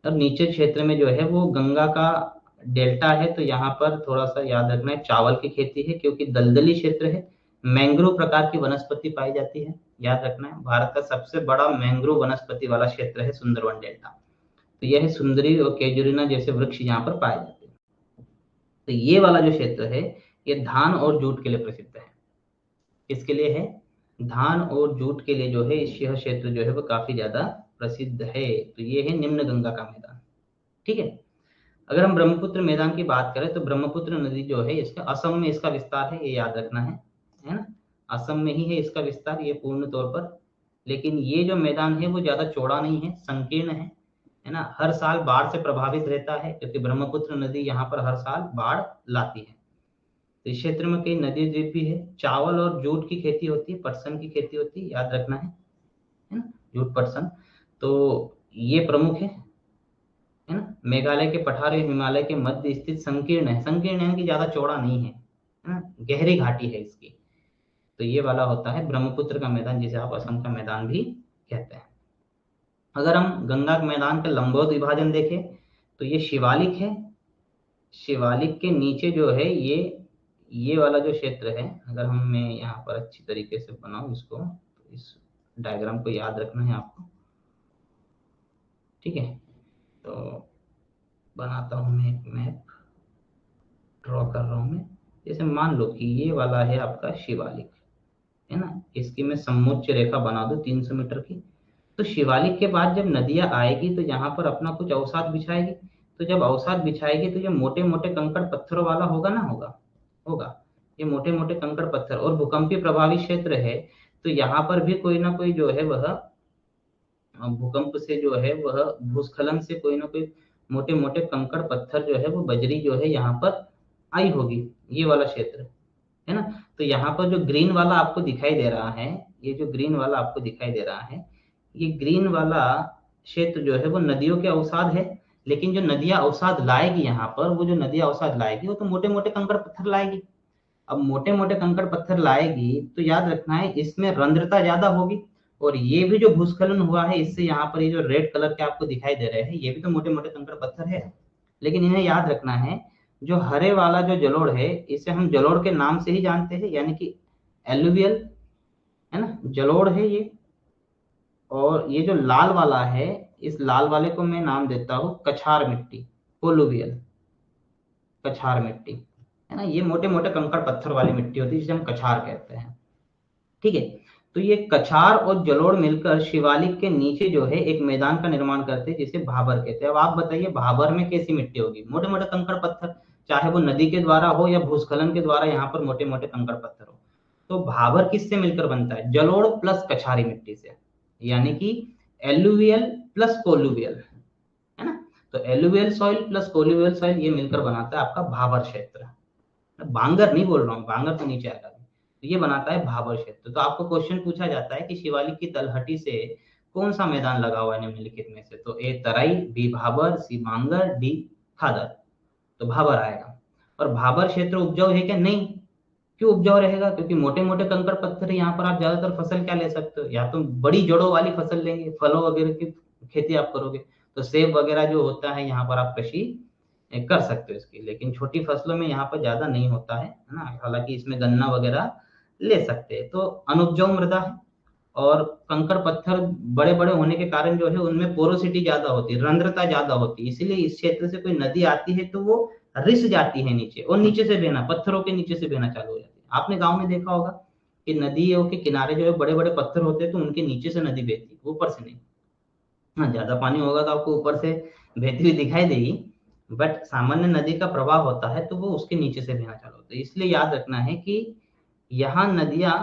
Speaker 1: और नीचे क्षेत्र में जो है वो गंगा का डेल्टा है, तो यहाँ पर थोड़ा सा याद रखना है, चावल की खेती है, क्योंकि दलदली क्षेत्र है, मैंग्रोव प्रकार की वनस्पति पाई जाती है। याद रखना है, भारत का सबसे बड़ा मैंग्रोव वनस्पति वाला क्षेत्र है सुंदरवन डेल्टा। तो यह सुंदरी और केजुरिना जैसे वृक्ष यहाँ पर पाए जाते हैं। तो ये वाला जो क्षेत्र है ये धान और जूट के लिए प्रसिद्ध है। किसके लिए है? धान और जूट के लिए जो है यह क्षेत्र जो है वो काफी ज्यादा प्रसिद्ध है। तो ये है निम्न गंगा का मैदान, ठीक है। अगर हम ब्रह्मपुत्र मैदान की बात करें तो ब्रह्मपुत्र नदी जो है इसका असम में इसका विस्तार है, ये याद रखना है ना। असम में ही है इसका विस्तार, ये पूर्ण तौर पर। लेकिन ये जो मैदान है वो ज्यादा चौड़ा नहीं है, संकीर्ण है ना। हर साल बाढ़ से प्रभावित रहता है, क्योंकि ब्रह्मपुत्र नदी यहाँ पर हर साल बाढ़ लाती है। तो इस क्षेत्र में कई नदी द्वीप भी है। चावल और जूट की खेती होती है, पटसन की खेती होती है, याद रखना है ना, जूट पटसन। तो ये प्रमुख है ना। मेघालय के पठार हिमालय के मध्य स्थित संकीर्ण है, संकीर्ण है कि ज्यादा चौड़ा नहीं है ना, गहरी घाटी है इसकी। तो ये वाला होता है ब्रह्मपुत्र का मैदान, जिसे आप असम का मैदान भी कहते हैं। अगर हम गंगा के मैदान का लंबवत विभाजन देखें तो ये शिवालिक है। शिवालिक के नीचे जो है ये वाला जो क्षेत्र है, अगर हम मैं यहाँ पर अच्छी तरीके से बनाऊं इसको, तो इस डायग्राम को याद रखना है आपको, ठीक है। तो बनाता हूँ मैं एक मैप, ड्रॉ कर रहा हूँ मैं। जैसे मान लो कि ये वाला है आपका शिवालिक, है ना। इसकी मैं समोच्च रेखा बना दूं 300 मीटर की। तो शिवालिक के बाद जब नदियां आएगी तो यहाँ पर अपना कुछ अवसाद बिछाएगी। तो जब अवसाद बिछाएगी तो ये मोटे मोटे कंकड़ पत्थरों वाला होगा ना, होगा ये मोटे मोटे कंकड़ पत्थर, और भूकंपीय प्रभावित क्षेत्र है। तो यहाँ पर भी कोई ना कोई जो है वह भूकंप से जो है वह भूस्खलन से कोई ना कोई मोटे मोटे कंकड़ पत्थर जो है वो बजरी जो है यहाँ पर आई होगी, ये वाला क्षेत्र, है ना। तो यहाँ पर जो ग्रीन वाला आपको दिखाई दे रहा है, ये जो ग्रीन वाला आपको दिखाई दे रहा है, ये ग्रीन वाला क्षेत्र जो है वो नदियों के अवसाद है। लेकिन जो नदियां अवसाद लाएगी यहाँ पर, वो जो नदियां अवसाद लाएगी वो तो मोटे मोटे कंकड़ पत्थर लाएगी। अब मोटे मोटे कंकड़ पत्थर लाएगी तो याद रखना है इसमें रंध्रता ज्यादा होगी। और ये भी जो भूस्खलन हुआ है इससे यहाँ पर ये जो रेड कलर के आपको दिखाई दे रहे हैं, ये भी तो मोटे मोटे कंकड़ पत्थर है। लेकिन इन्हें याद रखना है, जो हरे वाला जो जलोढ़ है इसे हम जलोढ़ के नाम से ही जानते हैं, यानी कि एलुवियल, है ना, जलोढ़ है ये। और ये जो लाल वाला है, इस लाल वाले को मैं नाम देता हूँ कछार मिट्टी, कोलुवियल, कछार मिट्टी, है ना। ये मोटे मोटे कंकड़ पत्थर वाली मिट्टी होती है जिसे हम कछार कहते हैं, ठीक है। तो ये कछार और जलोढ़ मिलकर शिवालिक के नीचे जो है एक मैदान का निर्माण करते हैं जिसे भाबर कहते हैं। अब आप बताइए भाबर में कैसी मिट्टी होगी? मोटे मोटे कंकड़ पत्थर, चाहे वो नदी के द्वारा हो या भूस्खलन के द्वारा यहाँ पर मोटे मोटे कंकड़ पत्थर हो। तो भाबर किससे मिलकर बनता है? जलोढ़ प्लस कछारी मिट्टी से, यानी कि एलुवियल प्लस कोलुवियल, है ना। तो एलुवियल सॉइल प्लस कोलुवियल सॉइल ये मिलकर बनाता है आपका भाबर क्षेत्र। बांगर नहीं बोल रहा हूँ, बांगर तो नीचे आएगा। तो ये बनाता है भाबर क्षेत्र। तो आपको क्वेश्चन पूछा जाता है कि शिवालिक की तलहटी से कौन सा मैदान लगा हुआ है निम्नलिखित में से? तो ए तराई, बी भाबर, सी बांगर, डी खादर। तो भाबर आएगा। और भाबर क्षेत्र उपजाऊ है क्या? नहीं। क्यों उपजाऊ रहेगा? क्योंकि मोटे मोटे कंकड़ पत्थर है, यहाँ पर आप ज्यादातर फसल क्या ले सकते हो? या तो बड़ी जड़ों वाली फसल लेंगे, फलों वगैरह की खेती आप करोगे, तो सेब वगैरह जो होता है यहाँ पर आप कृषि कर सकते हो इसकी। लेकिन छोटी फसलों में यहाँ पर ज्यादा नहीं होता है ना। हालांकि इसमें गन्ना वगैरह ले सकते हैं। तो अनुपजाऊ मृदा है, और कंकड़ पत्थर बड़े बड़े होने के कारण जो है उनमें पोरोसिटी ज्यादा होती है, रंध्रता ज्यादा होती है, इसलिए इस क्षेत्र से कोई नदी आती है तो वो रिस जाती है नीचे, और नीचे से बहना, पत्थरों के नीचे से बहना चालू हो जाती है। आपने गांव में देखा होगा कि नदियों के किनारे जो है बड़े बड़े पत्थर होते हैं, तो उनके नीचे से नदी बहती है, ऊपर से नहीं। हाँ, ज्यादा पानी होगा तो आपको ऊपर से बहती हुई दिखाई देगी, बट सामान्य नदी का प्रवाह होता है तो वो उसके नीचे से बहना चालू होता है। इसलिए याद रखना है कि यहाँ नदियां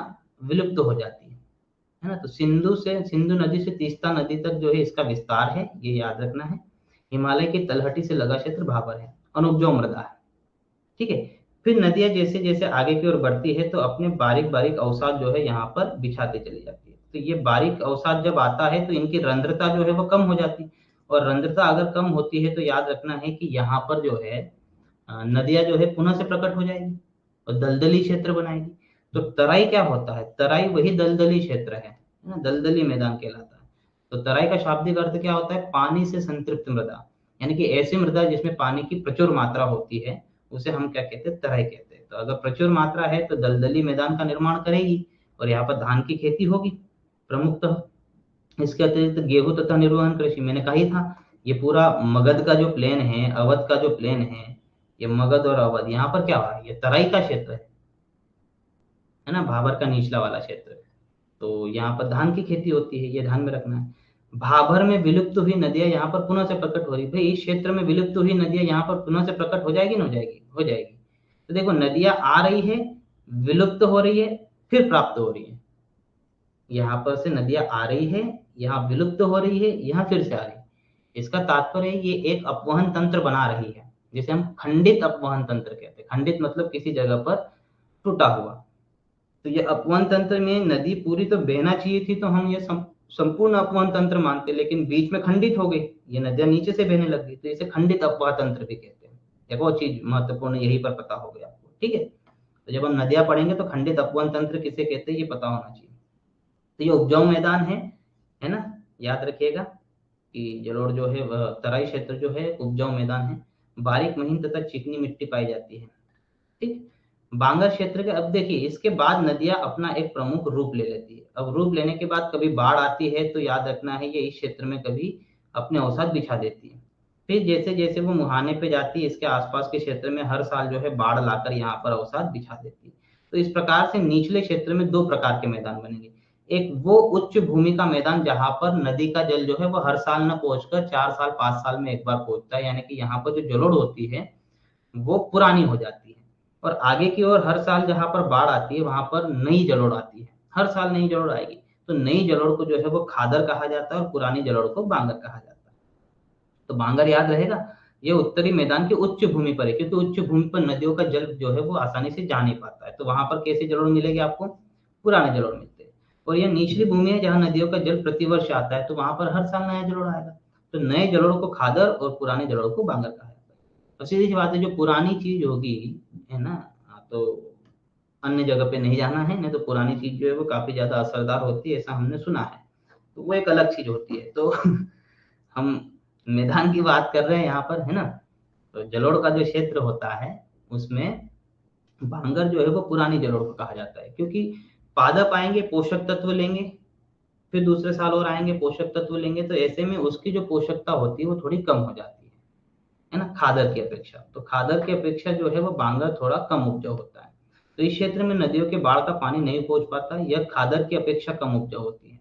Speaker 1: विलुप्त हो जाती है ना। तो सिंधु नदी से तीस्ता नदी तक जो है इसका विस्तार है, ये याद रखना है। हिमालय की तलहटी से लगा क्षेत्र भाबर है, अनुपजाऊ मृदा है। ठीक है। फिर नदियां जैसे जैसे आगे की ओर बढ़ती है तो अपने बारीक बारीक अवसाद जो है यहाँ पर बिछाते चली जाती है। तो ये बारीक अवसाद जब आता है तो इनकी रंध्रता जो है वो कम हो जाती है, और रंध्रता अगर कम होती है तो याद रखना है कि यहाँ पर जो है नदियां जो है पुनः से प्रकट हो जाएगी और दलदली क्षेत्र बनाएगी। तो तराई क्या होता है? तराई वही दलदली क्षेत्र है ना, दलदली मैदान कहलाता है। तो तराई का शाब्दिक अर्थ क्या होता है? पानी से संतृप्त मृदा, यानी कि ऐसी मृदा जिसमें पानी की प्रचुर मात्रा होती है, उसे हम क्या कहते हैं? तराई कहते हैं। तो अगर प्रचुर मात्रा है तो दलदली मैदान का निर्माण करेगी, और यहाँ पर धान की खेती होगी प्रमुखतः। इसके अतिरिक्त गेहूं तथा निर्वहन कृषि, मैंने कहा ही था, ये पूरा मगध का जो प्लेन है, अवध का जो प्लेन है, ये मगध और अवध, यहाँ पर क्या हुआ? ये तराई का क्षेत्र है ना, भाबर का निचला वाला क्षेत्र। तो यहाँ पर धान की खेती होती है, ये ध्यान में रखना है। भाबर में विलुप्त हुई नदियां यहाँ पर पुनः से प्रकट हो रही। भाई इस क्षेत्र में विलुप्त हुई नदियां यहाँ पर पुनः से प्रकट हो जाएगी ना, हो जाएगी? हो जाएगी। तो देखो, नदियां आ रही है, विलुप्त हो रही है, फिर प्राप्त हो रही है। यहाँ पर से नदियां आ रही है, यहाँ विलुप्त हो रही है, यहाँ फिर से आ रही है। इसका तात्पर्य ये एक अपवहन तंत्र बना रही है, जिसे हम खंडित अपवहन तंत्र कहते हैं। खंडित मतलब किसी जगह पर टूटा हुआ। तो ये अपवन तंत्र में नदी पूरी तो बहना चाहिए थी, तो हम ये संपूर्ण अपवन तंत्र मानते, लेकिन बीच में खंडित हो गई, ये नदियां नीचे से बहने लग गई, तो इसे खंडित अपवाह तंत्र भी कहते हैं। एक और चीज महत्वपूर्ण यही पर पता हो गया आपको। ठीक है। तो जब हम नदियां पढ़ेंगे तो खंडित अपवन तंत्र किसे कहते हैं ये पता होना चाहिए। तो ये उपजाऊ मैदान है ना, याद रखिएगा कि जलोढ़ जो है वह तराई क्षेत्र जो है उपजाऊ मैदान है। बारीक महीन तथा चिकनी मिट्टी पाई जाती है। ठीक। बांगर क्षेत्र के, अब देखिए इसके बाद नदियां अपना एक प्रमुख रूप ले लेती है। अब रूप लेने के बाद कभी बाढ़ आती है तो याद रखना है ये इस क्षेत्र में कभी अपने अवसाद बिछा देती है। फिर जैसे जैसे वो मुहाने पे जाती है, इसके आसपास के क्षेत्र में हर साल जो है बाढ़ लाकर यहाँ पर अवसाद बिछा देती है। तो इस प्रकार से निचले क्षेत्र में दो प्रकार के मैदान बनेंगे। एक वो उच्च भूमि का मैदान जहां पर नदी का जल जो है वो हर साल न पहुंचकर 4 साल 5 साल में एक बार पहुंचता है, यानी कि यहाँ पर जो जलोढ़ होती है वो पुरानी हो जाती है। और आगे की ओर हर साल जहां पर बाढ़ आती है वहां पर नई जलोढ़ आती है, हर साल नई जलोढ़ आएगी। तो नई जलोढ़ को जो है वो खादर कहा जाता है, और पुरानी जलोढ़ को बांगर कहा जाता है। तो बांगर याद रहेगा, ये उत्तरी मैदान की उच्च भूमि पर है, क्योंकि उच्च भूमि पर नदियों का जल जो है वो आसानी से जा नहीं पाता है, तो वहां पर कैसे जलोढ़ मिलेगी आपको? पुराने जलोढ़ मिलते हैं। और यह निचली भूमि है जहाँ नदियों का जल प्रतिवर्ष आता है, तो वहां पर हर साल नया जलोढ़ आएगा। तो नए जलोढ़ को खादर और पुराने जलोढ़ को बांगर कहा जाता है। तो सीधी सी बात है, जो पुरानी चीज होगी, है ना, तो अन्य जगह पे नहीं जाना है, नहीं तो पुरानी चीज जो है वो काफी ज्यादा असरदार होती है, ऐसा हमने सुना है। तो वो एक अलग चीज होती है। तो हम मैदान की बात कर रहे हैं यहाँ पर, है ना। तो जलोढ़ का जो क्षेत्र होता है उसमें बांगर जो है वो पुरानी जलोढ़ को कहा जाता है, क्योंकि पादप आएंगे पोषक तत्व लेंगे, फिर दूसरे साल और आएंगे पोषक तत्व लेंगे, तो ऐसे में उसकी जो पोषकता होती है वो थोड़ी कम हो जाती है ना, खादर की अपेक्षा। तो खादर की अपेक्षा जो है वो बांगर थोड़ा कम उपजाऊ होता है। तो इस क्षेत्र में नदियों के बाढ़ का पानी नहीं पहुंच पाता, यह खादर की अपेक्षा कम उपजाऊ होती है।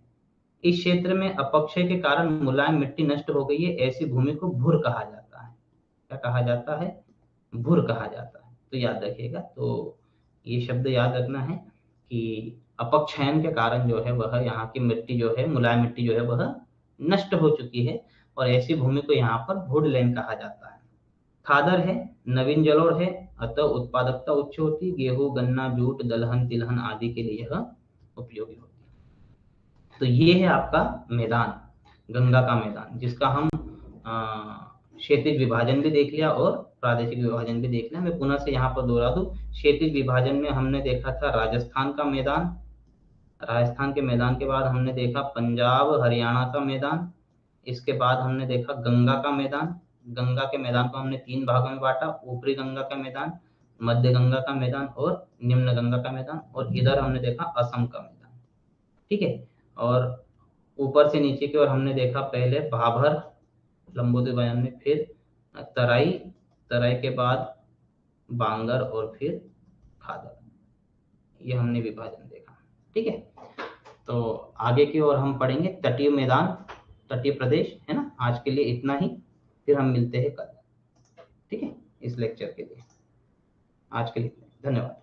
Speaker 1: इस क्षेत्र में अपक्षय के कारण मुलायम मिट्टी नष्ट हो गई है, ऐसी भूमि को भुर कहा जाता है। क्या कहा जाता है? भुर कहा जाता है। तो याद रखिएगा, तो ये शब्द याद रखना है कि अपक्षयन के कारण जो है वह यहाँ की मिट्टी जो है, मुलायम मिट्टी जो है वह नष्ट हो चुकी है, और ऐसी भूमि को यहाँ पर वुडलैंड कहा जाता है। खादर है, नवीन जलोढ़ है, अतः उत्पादकता उच्च होती, गेहूं गन्ना जूट दलहन तिलहन आदि के लिए यह उपयोगी होती है। तो ये है आपका मैदान, गंगा का मैदान, जिसका हम क्षैतिज विभाजन भी देख लिया और प्रादेशिक विभाजन भी देख लिया। मैं पुनः से यहाँ पर दोहरा दूं, क्षैतिज विभाजन में हमने देखा था राजस्थान का मैदान, राजस्थान के मैदान के बाद हमने देखा पंजाब हरियाणा का मैदान, इसके बाद हमने देखा गंगा का मैदान। गंगा के मैदान को हमने 3 भागों में बांटा, ऊपरी गंगा का मैदान, मध्य गंगा का मैदान और निम्न गंगा का मैदान, और इधर हमने देखा असम का मैदान। ठीक है। और ऊपर से नीचे की ओर हमने देखा पहले भाभर, लंबोदर बयान में, फिर तराई, तराई के बाद बांगर, और फिर खादर। ये हमने विभाजन देखा। ठीक है। तो आगे की ओर हम पढ़ेंगे तटीय मैदान, तटीय प्रदेश, है ना। आज के लिए इतना ही, फिर हम मिलते हैं कल। ठीक है, इस लेक्चर के लिए आज के लिए धन्यवाद।